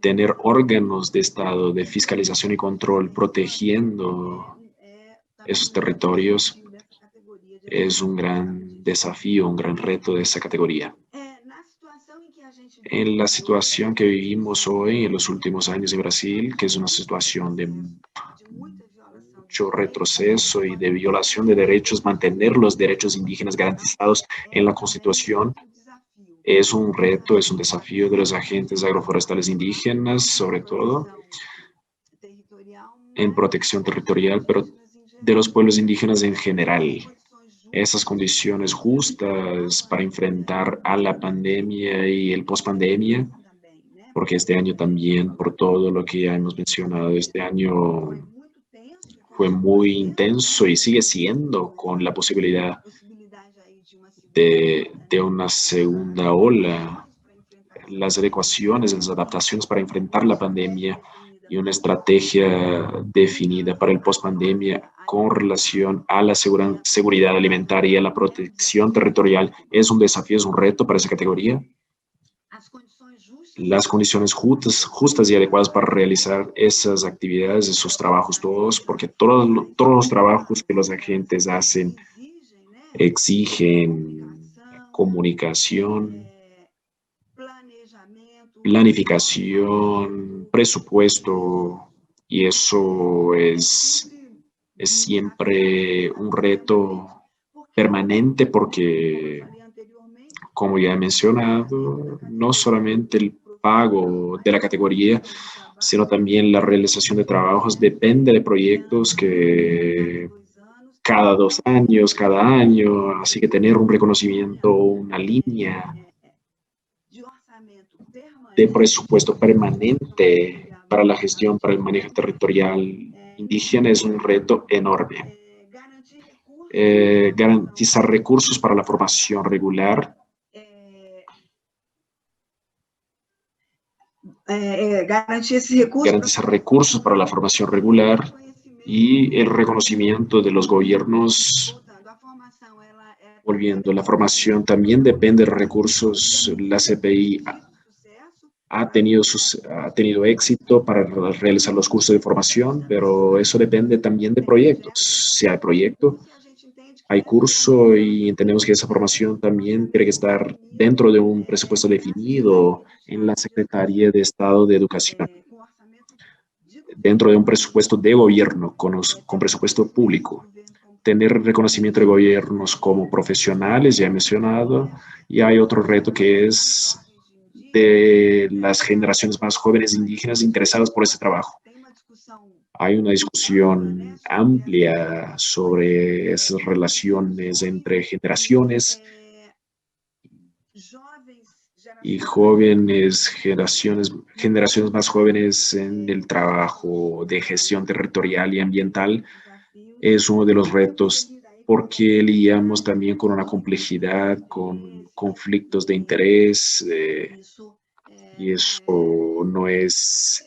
tener órganos de Estado de fiscalización y control protegiendo esos territorios es un gran desafío, un gran reto de esa categoría. En la situación que vivimos hoy, en los últimos años en Brasil, que es una situación de mucho retroceso y de violación de derechos, mantener los derechos indígenas garantizados en la Constitución es un reto, es un desafío de los agentes agroforestales indígenas, sobre todo en protección territorial, pero de los pueblos indígenas en general. Esas condiciones justas para enfrentar a la pandemia y el pospandemia, porque este año también, por todo lo que ya hemos mencionado, este año fue muy intenso y sigue siendo con la posibilidad de una segunda ola, las adecuaciones, las adaptaciones para enfrentar la pandemia y una estrategia definida para el pospandemia con relación a la seguridad alimentaria y a la protección territorial es un desafío, es un reto para esa categoría. Las condiciones justas y adecuadas para realizar esas actividades, esos trabajos todos, porque todos los trabajos que los agentes hacen exigen comunicación, planificación, presupuesto, y eso es es siempre un reto permanente porque, como ya he mencionado, no solamente el pago de la categoría, sino también la realización de trabajos depende de proyectos que cada 2 años, cada año, así que tener un reconocimiento, una línea de presupuesto permanente para la gestión, para el manejo territorial indígena es un reto enorme. Garantizar recursos para la formación regular. Garantizar recursos para la formación regular y el reconocimiento de los gobiernos. Volviendo, la formación también depende de recursos. La CPI ha tenido éxito para realizar los cursos de formación, pero eso depende también de proyectos. Si hay proyecto, hay curso y entendemos que esa formación también tiene que estar dentro de un presupuesto definido en la Secretaría de Estado de Educación, dentro de un presupuesto de gobierno con presupuesto público. Tener reconocimiento de gobiernos como profesionales, ya he mencionado, y hay otro reto que es de las generaciones más jóvenes indígenas interesadas por ese trabajo. Hay una discusión amplia sobre esas relaciones entre generaciones y jóvenes, generaciones más jóvenes en el trabajo de gestión territorial y ambiental. Es uno de los retos porque lidiamos también con una complejidad, con conflictos de interés, y eso no es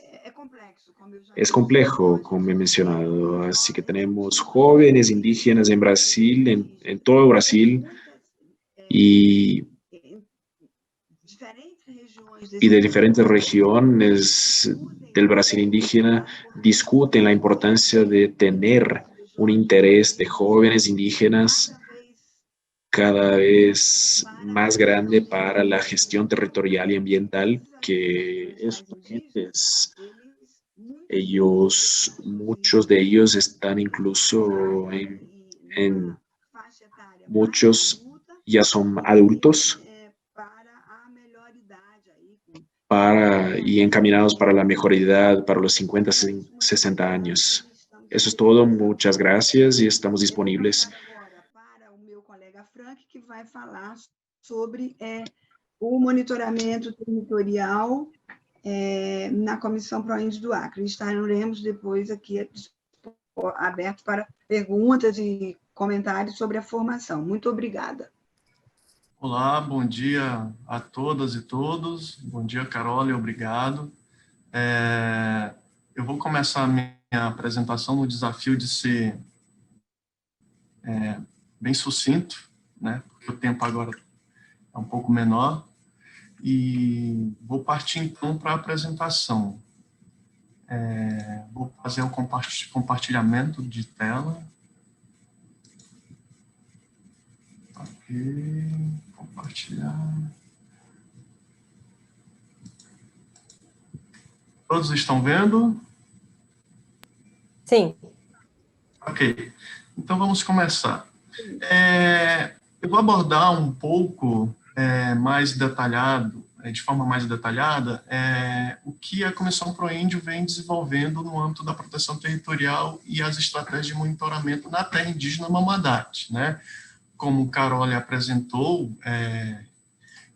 complejo, como he mencionado. Así que tenemos jóvenes indígenas en Brasil, en todo Brasil, y de diferentes regiones del Brasil indígena discuten la importancia de tener un interés de jóvenes indígenas cada vez más grande para la gestión territorial y ambiental, que muchos de ellos están incluso muchos ya son adultos y encaminados para la mejor edad, para los 50, 60 años. Eso es todo, muchas gracias y estamos disponibles. Para o meu colega Frank, que vai falar sobre o monitoramento territorial na Comissão ProIndy do Acre. Estaremos depois aqui abertos para perguntas e comentários sobre a formação. Muito obrigada. Olá, bom dia a todas e todos. Bom dia, Carol, e obrigado. Eu vou começar a minha apresentação no desafio de ser bem sucinto, né? Porque o tempo agora é um pouco menor. E vou partir, então, para a apresentação. Vou fazer um compartilhamento de tela. Ok, compartilhar. Todos estão vendo? Sim. Ok, então vamos começar. Eu vou abordar um pouco mais detalhado, de forma mais detalhada, o que a Comissão ProIndio vem desenvolvendo no âmbito da proteção territorial e as estratégias de monitoramento na terra indígena Mamodate, né? Como o Carol apresentou,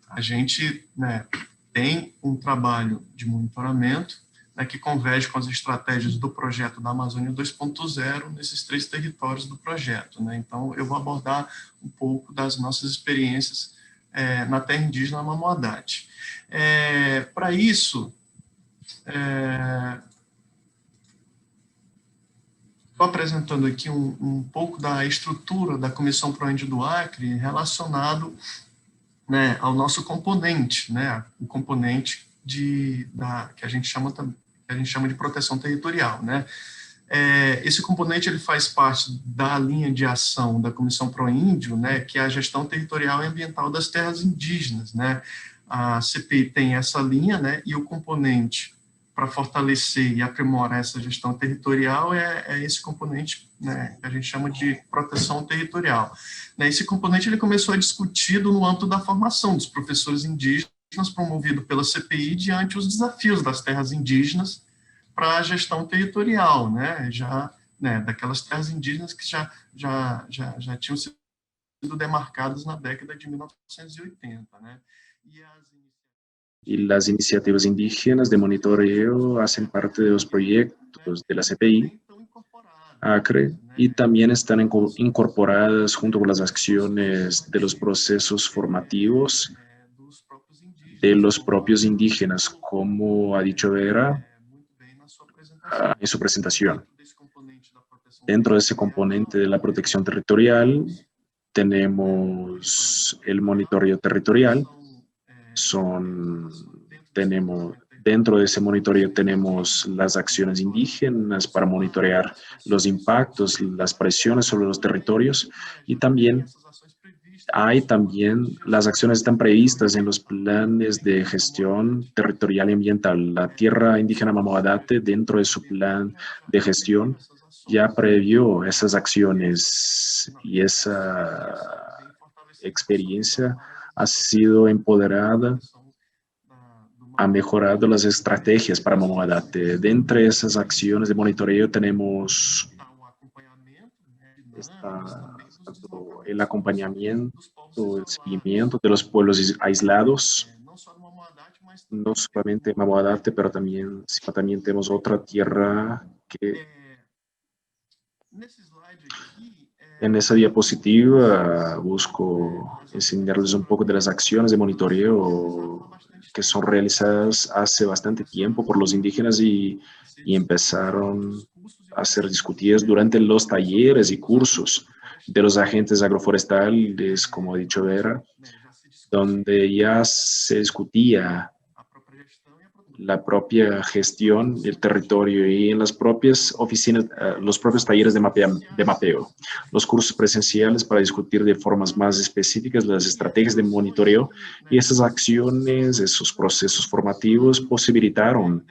a gente, né, tem um trabalho de monitoramento, né, que converge com as estratégias do projeto da Amazônia 2.0 nesses 3 territórios do projeto, né? Então, eu vou abordar um pouco das nossas experiências na terra indígena Mamodate. Para isso, estou apresentando aqui um pouco da estrutura da Comissão ProIndio do Acre relacionado, né, ao nosso componente, né, o componente que a gente chama de proteção territorial, né. Esse componente ele faz parte da linha de ação da Comissão ProIndio, né, que é a gestão territorial e ambiental das terras indígenas, né. A CPI tem essa linha, né, e o componente para fortalecer e aprimorar essa gestão territorial é esse componente, né, que a gente chama de proteção territorial. Né, esse componente ele começou a ser discutido no âmbito da formação dos professores indígenas, promovido pela CPI, diante os desafios das terras indígenas para a gestão territorial, né, daquelas terras indígenas que já tinham sido demarcadas na década de 1980. Né, y las iniciativas indígenas de monitoreo hacen parte de los proyectos de la CPI, ACRE, y también están incorporadas junto con las acciones de los procesos formativos de los propios indígenas, como ha dicho Vera en su presentación. Dentro de ese componente de la protección territorial, tenemos el monitoreo territorial. Dentro de ese monitoreo tenemos las acciones indígenas para monitorear los impactos, las presiones sobre los territorios, y también las acciones están previstas en los planes de gestión territorial y ambiental. La tierra indígena Mamoadate, dentro de su plan de gestión, ya previó esas acciones, y esa experiencia ha sido empoderada, ha mejorado las estrategias para Mamoadate. Dentro de esas acciones de monitoreo tenemos el acompañamiento, el seguimiento de los pueblos aislados, no solamente Mamoadate, pero también tenemos otra tierra que... En esa diapositiva busco enseñarles un poco de las acciones de monitoreo que son realizadas hace bastante tiempo por los indígenas y empezaron a ser discutidas durante los talleres y cursos de los agentes agroforestales, como ha dicho Vera, donde ya se discutía la propia gestión del territorio y en las propias oficinas, los propios talleres de mapeo, los cursos presenciales para discutir de formas más específicas las estrategias de monitoreo, y esas acciones, esos procesos formativos posibilitaron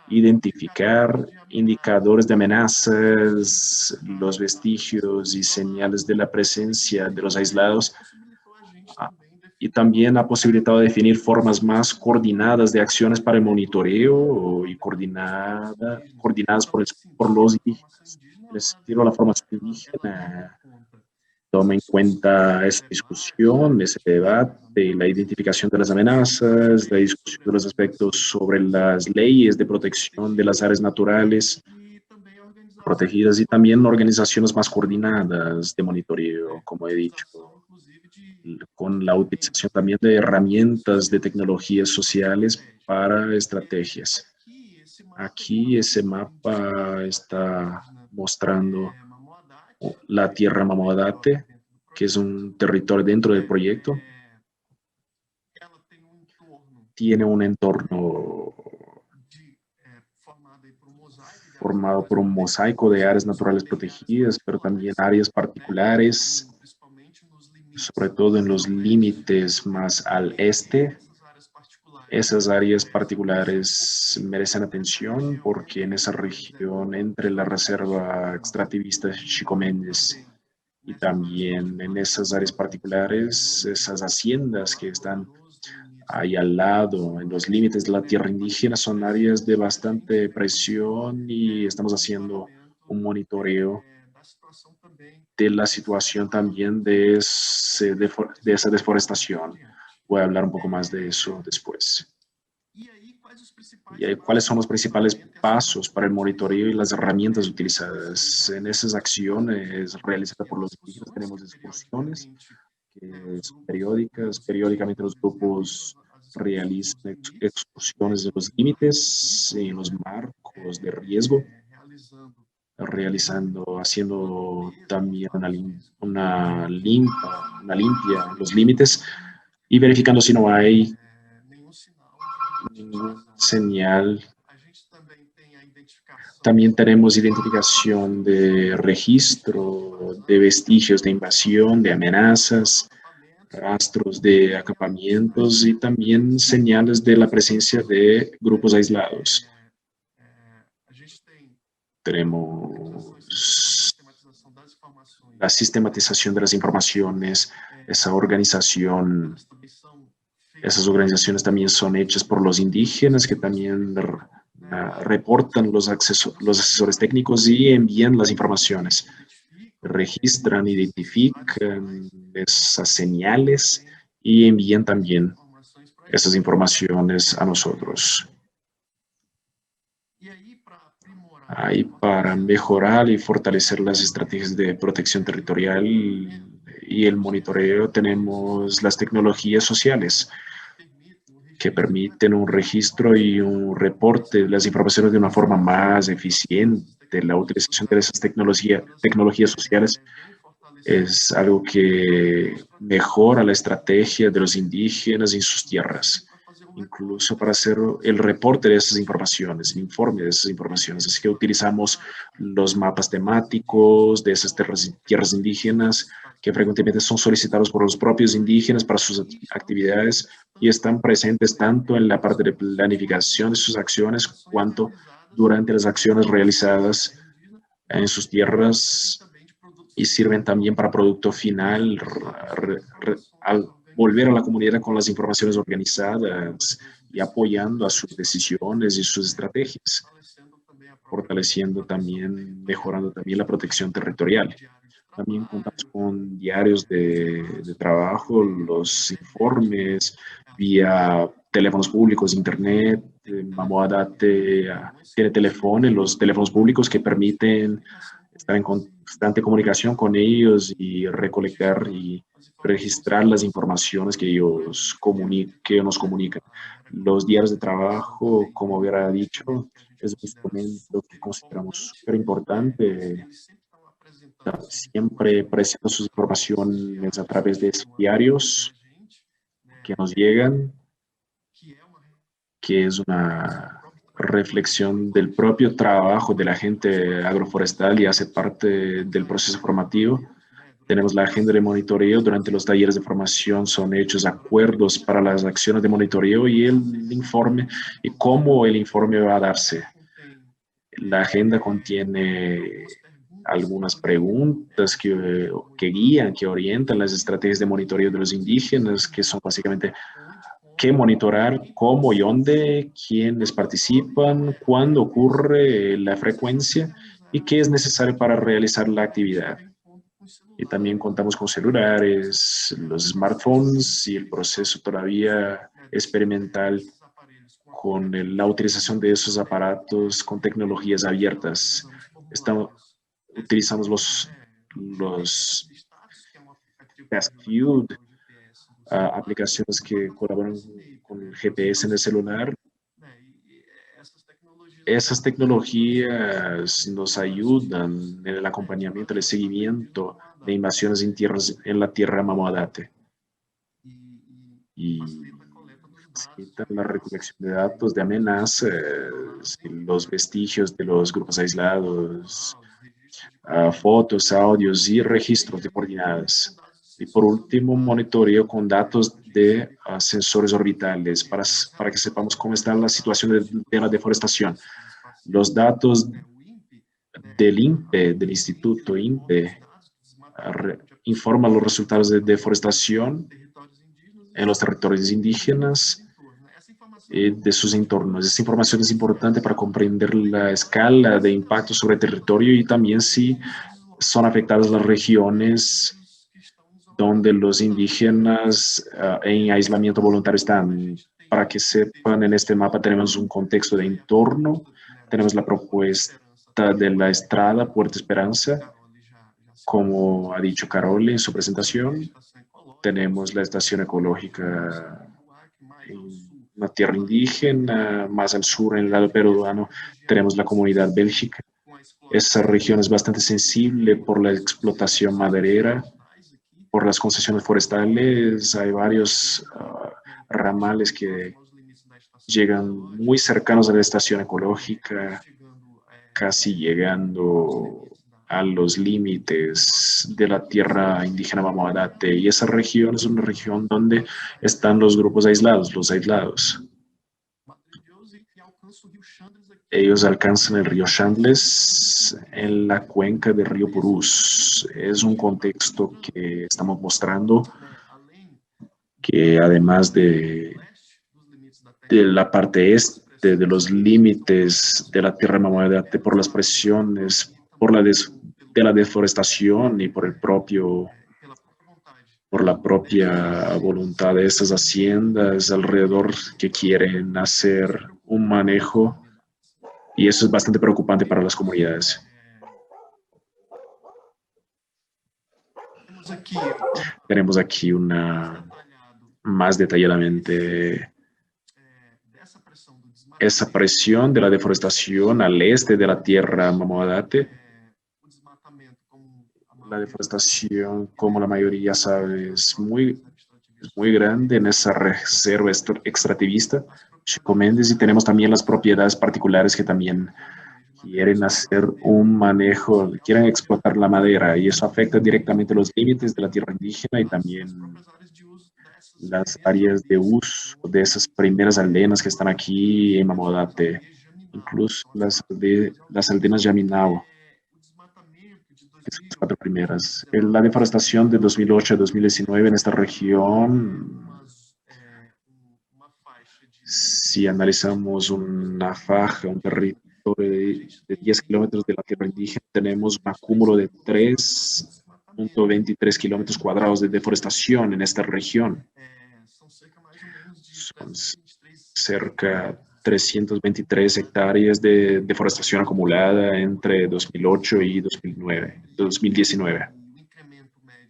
identificar indicadores de amenazas, los vestigios y señales de la presencia de los aislados, y también ha posibilitado definir formas más coordinadas de acciones para el monitoreo y coordinadas por los indígenas. En ese sentido, la formación indígena toma en cuenta esa discusión, ese debate, la identificación de las amenazas, la discusión de los aspectos sobre las leyes de protección de las áreas naturales protegidas, y también organizaciones más coordinadas de monitoreo, como he dicho, con la utilización también de herramientas de tecnologías sociales para estrategias. Aquí ese mapa está mostrando la tierra Mamoadate, que es un territorio dentro del proyecto. Tiene un entorno formado por un mosaico de áreas naturales protegidas, pero también áreas particulares, sobre todo en los límites más al este. Esas áreas particulares merecen atención porque en esa región, entre la reserva extractivista Chico Méndez y también en esas áreas particulares, esas haciendas que están ahí al lado, en los límites de la tierra indígena, son áreas de bastante presión, y estamos haciendo un monitoreo de la situación también de esa deforestación. Voy a hablar un poco más de eso después. ¿Y cuáles son los principales pasos para el monitoreo y las herramientas utilizadas? En esas acciones realizadas por los indígenas tenemos excursiones que son periódicas. Periódicamente los grupos realizan excursiones de los límites en los marcos de riesgo, haciendo también una limpia en los límites y verificando si no hay ninguna señal. También tenemos identificación de registro de vestigios de invasión, de amenazas, rastros de acampamientos y también señales de la presencia de grupos aislados. tenemos la sistematización de las informaciones, esa organización. Esas organizaciones también son hechas por los indígenas, que también reportan los asesores técnicos y envían las informaciones. Registran, identifican esas señales y envían también esas informaciones a nosotros. Ahí, para mejorar y fortalecer las estrategias de protección territorial y el monitoreo, tenemos las tecnologías sociales que permiten un registro y un reporte de las informaciones de una forma más eficiente. La utilización de esas tecnologías sociales es algo que mejora la estrategia de los indígenas en sus tierras, incluso para hacer el reporte de esas informaciones, el informe de esas informaciones. Así que utilizamos los mapas temáticos de esas tierras indígenas, que frecuentemente son solicitados por los propios indígenas para sus actividades y están presentes tanto en la parte de planificación de sus acciones cuanto durante las acciones realizadas en sus tierras, y sirven también para producto final al volver a la comunidad con las informaciones organizadas y apoyando a sus decisiones y sus estrategias, fortaleciendo también, mejorando también la protección territorial. También contamos con diarios de trabajo, los informes vía teléfonos públicos, internet, Mamoadate tiene teléfonos, los teléfonos públicos que permiten estar en constante comunicación con ellos y recolectar y registrar las informaciones que ellos nos comunican. Los diarios de trabajo, como hubiera dicho, es un instrumento que consideramos súper importante. Siempre presento sus informaciones a través de esos diarios que nos llegan, que es una reflexión del propio trabajo de la gente agroforestal y hace parte del proceso formativo. Tenemos la agenda de monitoreo. Durante los talleres de formación son hechos acuerdos para las acciones de monitoreo y el informe y cómo el informe va a darse. La agenda contiene algunas preguntas que guían, que orientan las estrategias de monitoreo de los indígenas, que son básicamente qué monitorar, cómo y dónde, quiénes participan, cuándo ocurre la frecuencia y qué es necesario para realizar la actividad. Y también contamos con celulares, los smartphones y el proceso todavía experimental con la utilización de esos aparatos con tecnologías abiertas. Utilizamos los Task View, aplicaciones que colaboran con el GPS en el celular. Esas tecnologías nos ayudan en el acompañamiento, el seguimiento de invasiones en la tierra Mamoadate. Y facilitan la recolección de datos de amenazas, los vestigios de los grupos aislados, fotos, audios y registros de coordenadas. Y por último, monitoreo con datos de sensores orbitales para que sepamos cómo está la situación de la deforestación. Los datos del INPE, del Instituto INPE, informan los resultados de deforestación en los territorios indígenas y de sus entornos. Esta información es importante para comprender la escala de impacto sobre el territorio y también si son afectadas las regiones donde los indígenas en aislamiento voluntario están. Para que sepan, en este mapa tenemos un contexto de entorno, tenemos la propuesta de la estrada Puerto Esperanza, como ha dicho Carol en su presentación. Tenemos la estación ecológica en una tierra indígena, más al sur, en el lado peruano, tenemos la comunidad Bélgica. Esa región es bastante sensible por la explotación maderera, por las concesiones forestales. Hay varios ramales que llegan muy cercanos a la estación ecológica, casi llegando a los límites de la tierra indígena Mamoadate. Y esa región es una región donde están los grupos aislados, los aislados. Ellos alcanzan el río Chandles en la cuenca del río Purús. Es un contexto que estamos mostrando que además de la parte este de los límites de la tierra Mamodate por las presiones, de la deforestación y por la propia voluntad de esas haciendas alrededor que quieren hacer un manejo, y eso es bastante preocupante para las comunidades. Tenemos aquí una más detalladamente esa presión de la deforestación al este de la tierra Mamodate. La deforestación, como la mayoría sabe, es muy grande en esa reserva extractivista Chico Méndez, y tenemos también las propiedades particulares que también quieren hacer un manejo, quieren explotar la madera, y eso afecta directamente los límites de la tierra indígena y también las áreas de uso de esas primeras aldeas que están aquí en Mamodate, incluso las aldeas Yaminao, que son las 4 primeras. La deforestación de 2008 a 2019 en esta región, si analizamos una faja, un territorio de 10 kilómetros de la tierra indígena, tenemos un acúmulo de 3.23 kilómetros cuadrados de deforestación en esta región. Son cerca de 323 hectáreas de deforestación acumulada entre 2008 y 2019.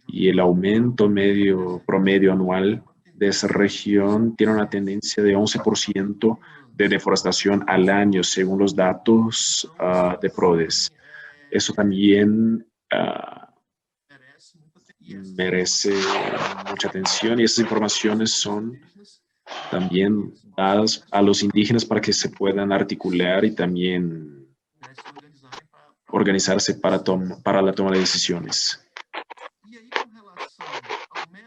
Y el aumento promedio anual de esa región tiene una tendencia de 11% de deforestación al año, según los datos de PRODES. Eso también merece mucha atención, y esas informaciones son también dadas a los indígenas para que se puedan articular y también organizarse para la toma de decisiones.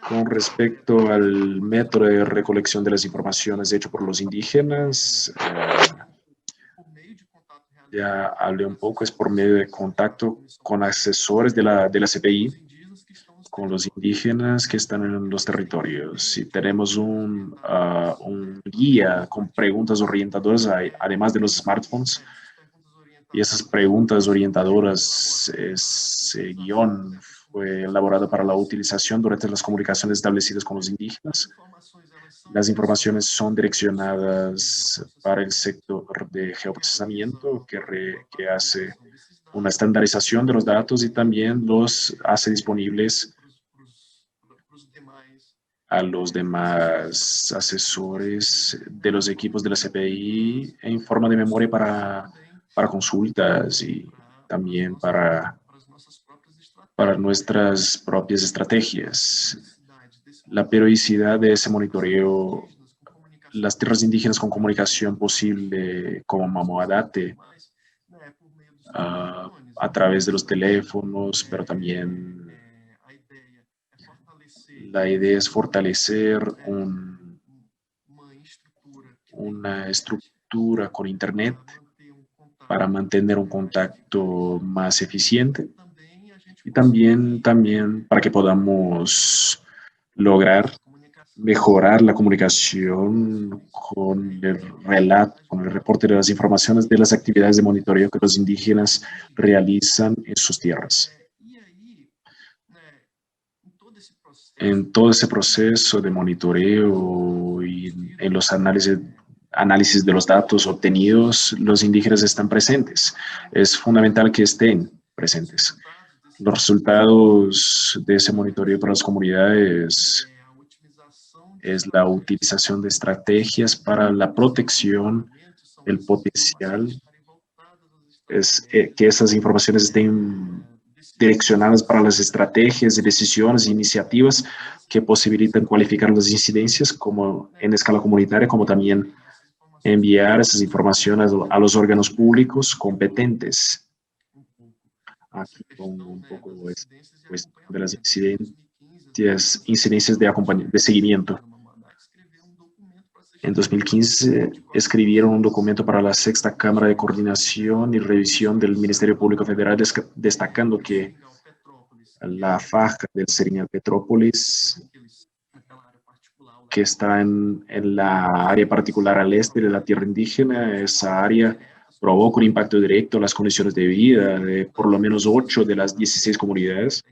Con respecto al método de recolección de las informaciones hecho por los indígenas, ya hablé un poco, es por medio de contacto con asesores de la CPI, con los indígenas que están en los territorios. Y tenemos un guía con preguntas orientadoras, además de los smartphones. Y esas preguntas orientadoras, ese guión fue elaborado para la utilización durante las comunicaciones establecidas con los indígenas. Las informaciones son direccionadas para el sector de geoprocesamiento, que hace una estandarización de los datos y también los hace disponibles a los demás asesores de los equipos de la CPI en forma de memoria para consultas y también para nuestras propias estrategias. La periodicidad de ese monitoreo, las tierras indígenas con comunicación posible como Mamodate, a través de los teléfonos, pero también la idea es fortalecer una estructura con Internet para mantener un contacto más eficiente, y también para que podamos lograr mejorar la comunicación con el relato, con el reporte de las informaciones de las actividades de monitoreo que los indígenas realizan en sus tierras. En todo ese proceso de monitoreo y en los análisis de los datos obtenidos, los indígenas están presentes. Es fundamental que estén presentes. Los resultados de ese monitoreo para las comunidades es la utilización de estrategias para la protección del potencial, es que esas informaciones estén direccionadas para las estrategias, decisiones e iniciativas que posibilitan cualificar las incidencias como en escala comunitaria, como también enviar esas informaciones a los órganos públicos competentes. Aquí pongo un poco de las incidencias de seguimiento. En 2015 escribieron un documento para la Sexta Cámara de Coordinación y Revisión del Ministerio Público Federal, destacando que la faja del Seringal Petrópolis, que está en la área particular al este de la tierra indígena, esa área provoca un impacto directo en las condiciones de vida de por lo menos 8 de las 16 comunidades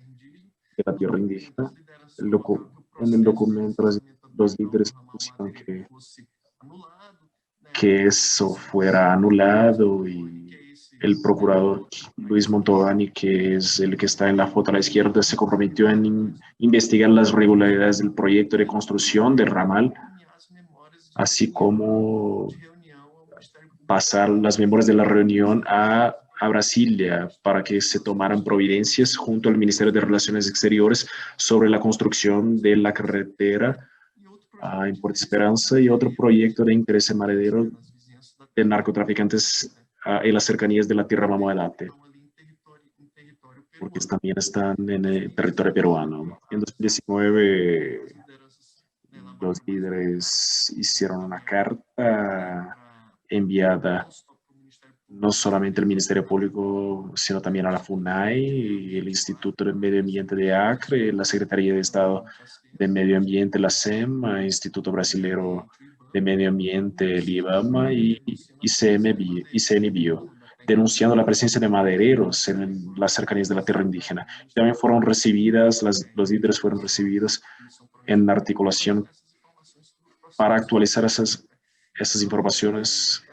de la tierra indígena. En el documento, los líderes pusieron que eso fuera anulado, y el procurador Luis Montovani, que es el que está en la foto a la izquierda, se comprometió en investigar las irregularidades del proyecto de construcción del ramal, así como pasar las memorias de la reunión a Brasilia para que se tomaran providencias junto al Ministerio de Relaciones Exteriores sobre la construcción de la carretera en Puerto Esperanza y otro proyecto de interés marinero de narcotraficantes en las cercanías de la Tierra Mamoelate, porque también están en el territorio peruano. En 2019, los líderes hicieron una carta enviada no solamente al Ministerio Público, sino también a la FUNAI, el Instituto de Medio Ambiente de Acre, la Secretaría de Estado de Medio Ambiente, la SEM, el Instituto Brasilero de Medio Ambiente, el IBAMA, y ICMBio, denunciando la presencia de madereros en las cercanías de la tierra indígena. También fueron recibidas, los líderes fueron recibidos en articulación para actualizar esas informaciones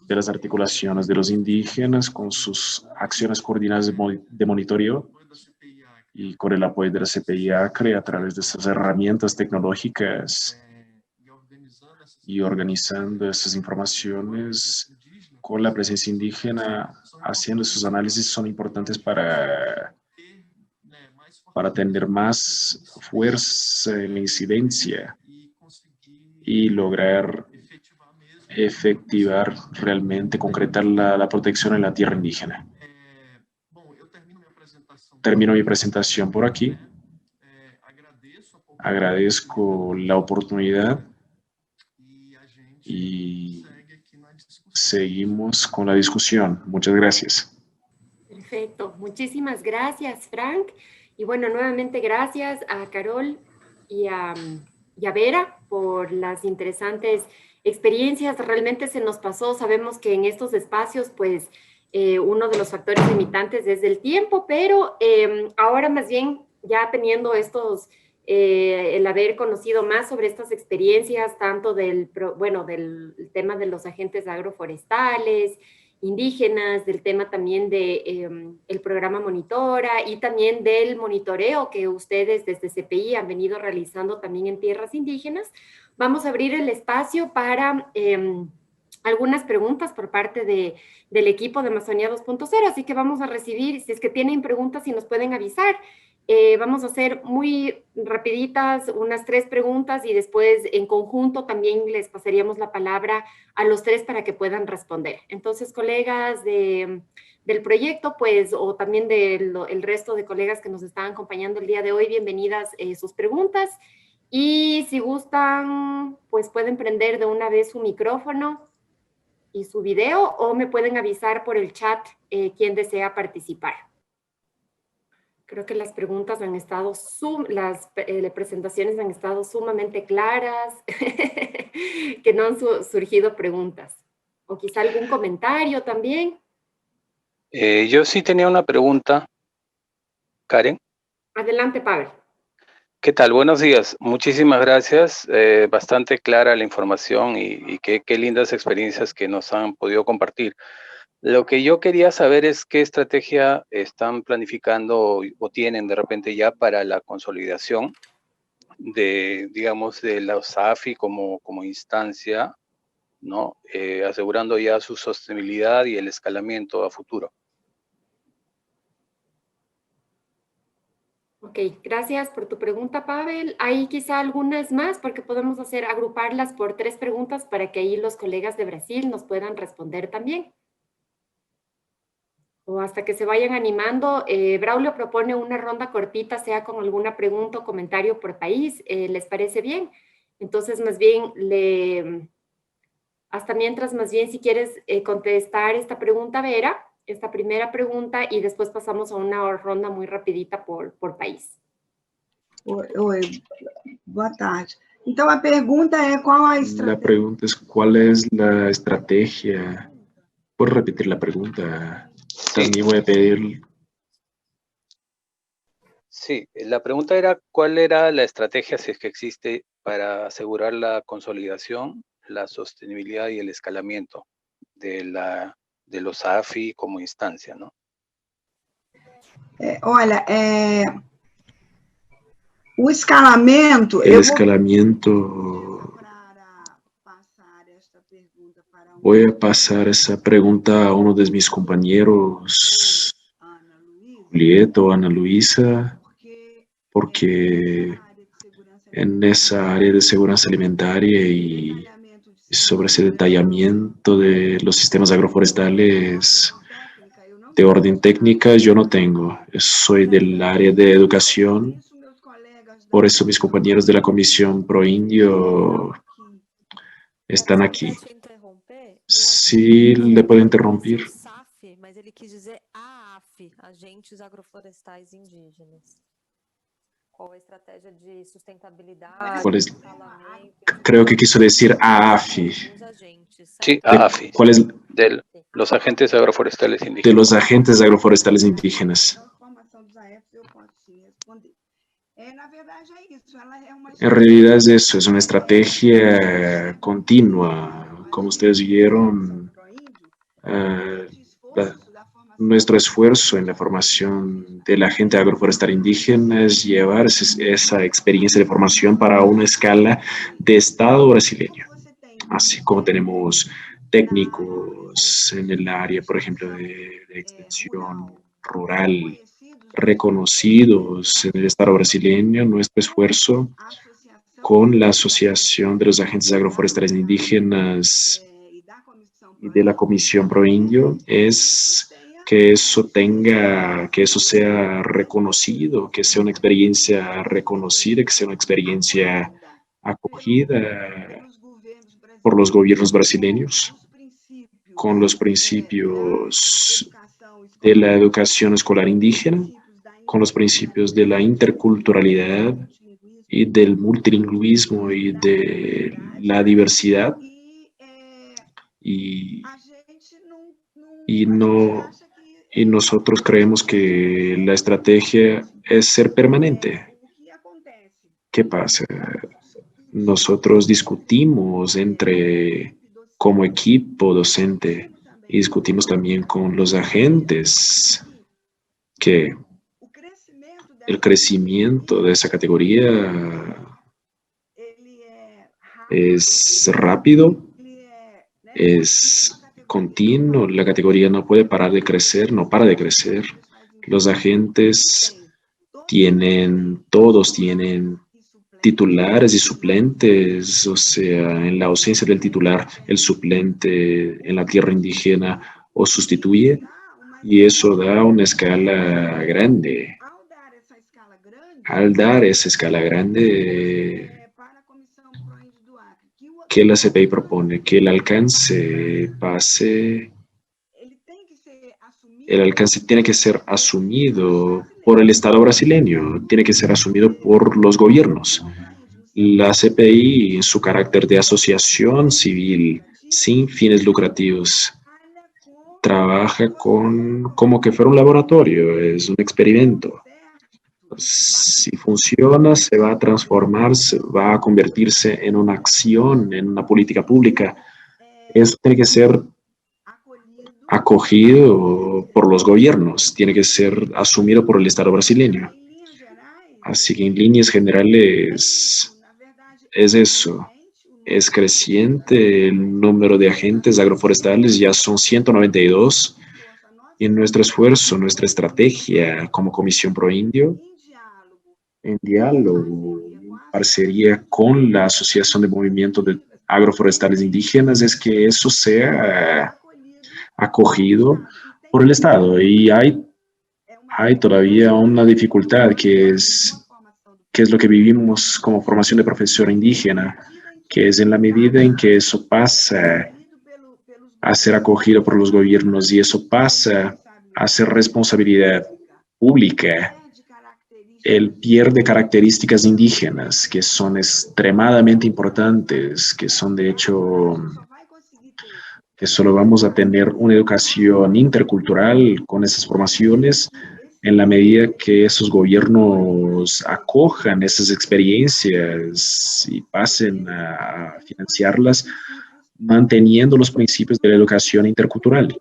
de las articulaciones de los indígenas con sus acciones coordinadas de monitoreo y con el apoyo de la CPI Acre a través de esas herramientas tecnológicas y organizando esas informaciones con la presencia indígena, haciendo esos análisis son importantes para tener más fuerza en la incidencia y lograr efectivar realmente, concretar la protección en la tierra indígena. Termino mi presentación por aquí. Agradezco la oportunidad y seguimos con la discusión. Muchas gracias. Perfecto. Muchísimas gracias, Frank. Y bueno, nuevamente gracias a Carol y a Vera por las interesantes experiencias. Realmente se nos pasó, sabemos que en estos espacios, pues, uno de los factores limitantes es el tiempo, pero ahora más bien ya teniendo el haber conocido más sobre estas experiencias, tanto del tema de los agentes agroforestales, indígenas, del tema también de el programa Monitora y también del monitoreo que ustedes desde CPI han venido realizando también en tierras indígenas. Vamos a abrir el espacio para algunas preguntas por parte del equipo de Amazonía 2.0, así que vamos a recibir, si es que tienen preguntas, si nos pueden avisar. Vamos a hacer muy rapiditas unas 3 preguntas y después en conjunto también les pasaríamos la palabra a los 3 para que puedan responder. Entonces, colegas del proyecto, pues, o también el resto de colegas que nos están acompañando el día de hoy, bienvenidas sus preguntas. Y si gustan, pues pueden prender de una vez su micrófono y su video o me pueden avisar por el chat quién desea participar. Creo que las preguntas han estado, las presentaciones han estado sumamente claras, que no han surgido preguntas. O quizá algún comentario también. Yo sí tenía una pregunta. Karen. Adelante, Pavel. ¿Qué tal? Buenos días. Muchísimas gracias. Bastante clara la información y qué lindas experiencias que nos han podido compartir. Lo que yo quería saber es qué estrategia están planificando o tienen de repente ya para la consolidación de, digamos, de la SAFI como instancia, ¿no? Asegurando ya su sostenibilidad y el escalamiento a futuro. Ok, gracias por tu pregunta, Pavel. Hay quizá algunas más porque podemos agruparlas por 3 preguntas para que ahí los colegas de Brasil nos puedan responder también. o hasta que se vayan animando, Braulio propone una ronda cortita, sea con alguna pregunta o comentario por país. ¿Les parece bien? Entonces, más bien, hasta mientras, más bien, si quieres contestar esta pregunta, Vera, esta primera pregunta, y después pasamos a una ronda muy rapidita por país. Oi, boa tarde. Então, a pergunta é qual a La estratégia... pregunta es, ¿cuál es la estrategia? ¿Puedo repetir la pregunta? También voy a pedir... Sí, la pregunta era cuál era la estrategia, si es que existe, para asegurar la consolidación, la sostenibilidad y el escalamiento de los AFI como instancia, ¿no? Olha, o escalamento... El escalamiento... Voy a pasar esa pregunta a uno de mis compañeros, Julieta o Ana Luisa, porque en esa área de seguridad alimentaria y sobre ese detallamiento de los sistemas agroforestales de orden técnica, yo no tengo. Soy del área de educación, por eso mis compañeros de la Comisión Proindio están aquí. Sí, le puedo interrumpir. SAF, mas ele quis dizer AAF, Agentes Agroflorestais Indígenas. ¿Cuál es la estrategia de sustentabilidad? Creo que quiso decir AAFI. Sí, AAFI. ¿Cuál es? De los agentes agroforestales indígenas. De los agentes agroforestales indígenas. En realidad es eso, es una estrategia continua. Como ustedes vieron, nuestro esfuerzo en la formación de la gente agroforestal indígena es llevar esa experiencia de formación para una escala de Estado brasileño. Así como tenemos técnicos en el área, por ejemplo, de extensión rural, reconocidos en el Estado brasileño, nuestro esfuerzo con la Asociación de los Agentes Agroforestales Indígenas y de la Comisión Proindio es que eso sea reconocido, que sea una experiencia reconocida, que sea una experiencia acogida por los gobiernos brasileños, con los principios de la educación escolar indígena, con los principios de la interculturalidad y del multilingüismo y de la diversidad. Y nosotros creemos que la estrategia es ser permanente. ¿Qué pasa? Nosotros discutimos como equipo docente y discutimos también con los agentes que el crecimiento de esa categoría es rápido, es continuo, la categoría no puede parar de crecer, no para de crecer. Los agentes todos tienen titulares y suplentes, o sea, en la ausencia del titular, el suplente en la tierra indígena o sustituye, y eso da una escala grande. Al dar esa escala grande, ¿qué la CPI propone? Que el alcance tiene que ser asumido por el Estado brasileño, tiene que ser asumido por los gobiernos. La CPI, en su carácter de asociación civil sin fines lucrativos, trabaja como que fuera un laboratorio, es un experimento. Si funciona, se va a transformar, se va a convertirse en una acción, en una política pública. Eso tiene que ser acogido por los gobiernos, tiene que ser asumido por el Estado brasileño. Así que en líneas generales es eso. Es creciente el número de agentes agroforestales, ya son 192. Y en nuestro esfuerzo, nuestra estrategia como Comisión Proindio, en diálogo, en parcería con la Asociación de Movimientos de Agroforestales Indígenas, es que eso sea acogido por el Estado. Y hay todavía una dificultad que es lo que vivimos como formación de profesor indígena, que es en la medida en que eso pasa a ser acogido por los gobiernos y eso pasa a ser responsabilidad pública, él pierde características indígenas que son extremadamente importantes, que son de hecho que solo vamos a tener una educación intercultural con esas formaciones en la medida que esos gobiernos acojan esas experiencias y pasen a financiarlas, manteniendo los principios de la educación intercultural.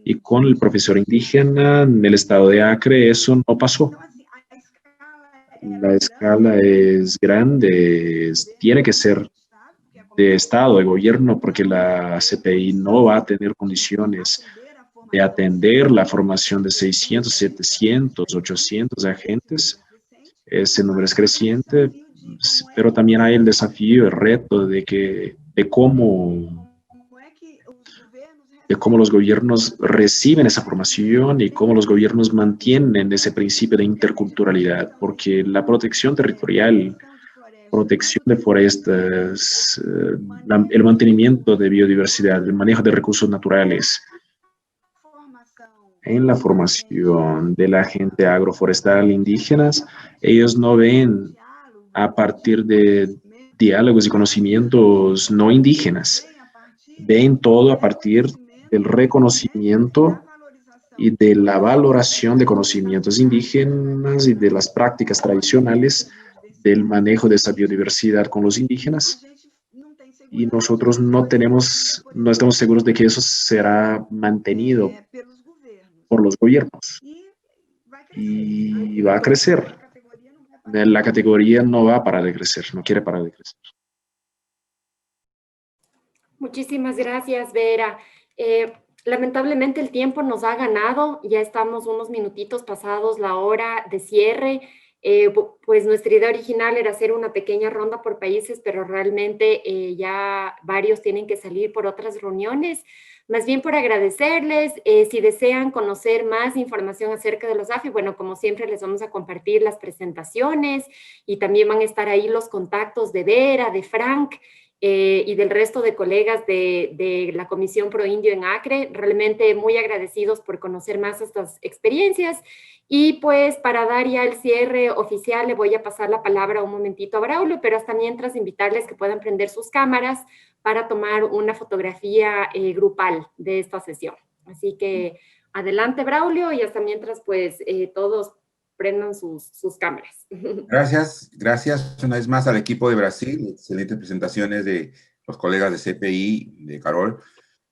Y con el profesor indígena en el estado de Acre eso no pasó. La escala es grande, tiene que ser de Estado, de gobierno, porque la CPI no va a tener condiciones de atender la formación de 600, 700, 800 agentes. Ese número es creciente, pero también hay el desafío, el reto de cómo los gobiernos reciben esa formación y cómo los gobiernos mantienen ese principio de interculturalidad, porque la protección territorial, protección de forestas, el mantenimiento de biodiversidad, el manejo de recursos naturales, en la formación de la gente agroforestal indígenas, ellos no ven a partir de diálogos y conocimientos no indígenas, ven todo a partir del reconocimiento y de la valoración de conocimientos indígenas y de las prácticas tradicionales del manejo de esa biodiversidad con los indígenas. Y nosotros no estamos seguros de que eso será mantenido por los gobiernos. Y va a crecer. La categoría no va a parar de crecer, no quiere parar de crecer. Muchísimas gracias, Vera. Lamentablemente el tiempo nos ha ganado, ya estamos unos minutitos pasados la hora de cierre. Pues nuestra idea original era hacer una pequeña ronda por países, pero realmente ya varios tienen que salir por otras reuniones. Más bien por agradecerles, si desean conocer más información acerca de los AFI, bueno, como siempre les vamos a compartir las presentaciones y también van a estar ahí los contactos de Vera, de Frank, y del resto de colegas de la Comisión Pro Indio en Acre. Realmente muy agradecidos por conocer más estas experiencias. Y pues para dar ya el cierre oficial le voy a pasar la palabra un momentito a Braulio, pero hasta mientras invitarles que puedan prender sus cámaras para tomar una fotografía grupal de esta sesión. Así que adelante, Braulio, y hasta mientras pues todos prendan sus cámaras. Gracias una vez más al equipo de Brasil, excelentes presentaciones de los colegas de CPI, de Carol.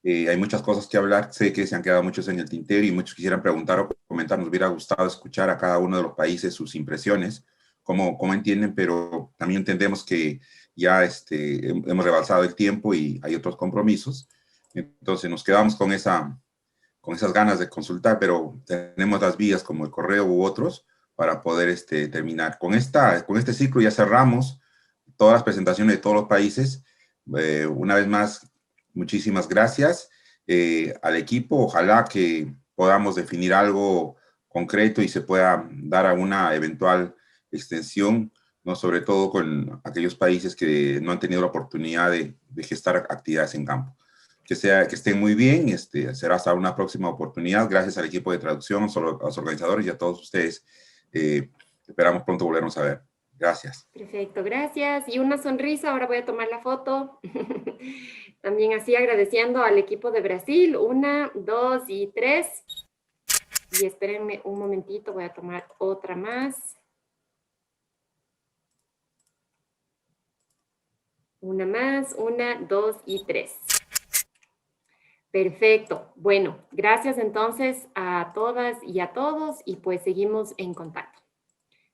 Hay muchas cosas que hablar, sé que se han quedado muchos en el tintero y muchos quisieran preguntar o comentar. Nos hubiera gustado escuchar a cada uno de los países sus impresiones, cómo entienden, pero también entendemos que ya hemos rebasado el tiempo y hay otros compromisos. Entonces nos quedamos con esas ganas de consultar, pero tenemos las vías como el correo u otros para poder terminar. Con este ciclo ya cerramos todas las presentaciones de todos los países. Una vez más, muchísimas gracias al equipo. Ojalá que podamos definir algo concreto y se pueda dar a una eventual extensión, ¿no? Sobre todo con aquellos países que no han tenido la oportunidad de gestar actividades en campo. Que estén muy bien, será hasta una próxima oportunidad. Gracias al equipo de traducción, a los organizadores y a todos ustedes. Esperamos pronto volvernos a ver. Gracias. Perfecto, gracias. Y una sonrisa, ahora voy a tomar la foto. También así agradeciendo al equipo de Brasil. 1, 2 y 3. Y espérenme un momentito, voy a tomar otra más. Una más, 1, 2 y 3. Perfecto. Bueno, gracias entonces a todas y a todos y pues seguimos en contacto.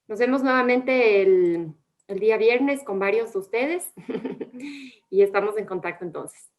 Nos vemos nuevamente el día viernes con varios de ustedes y estamos en contacto entonces.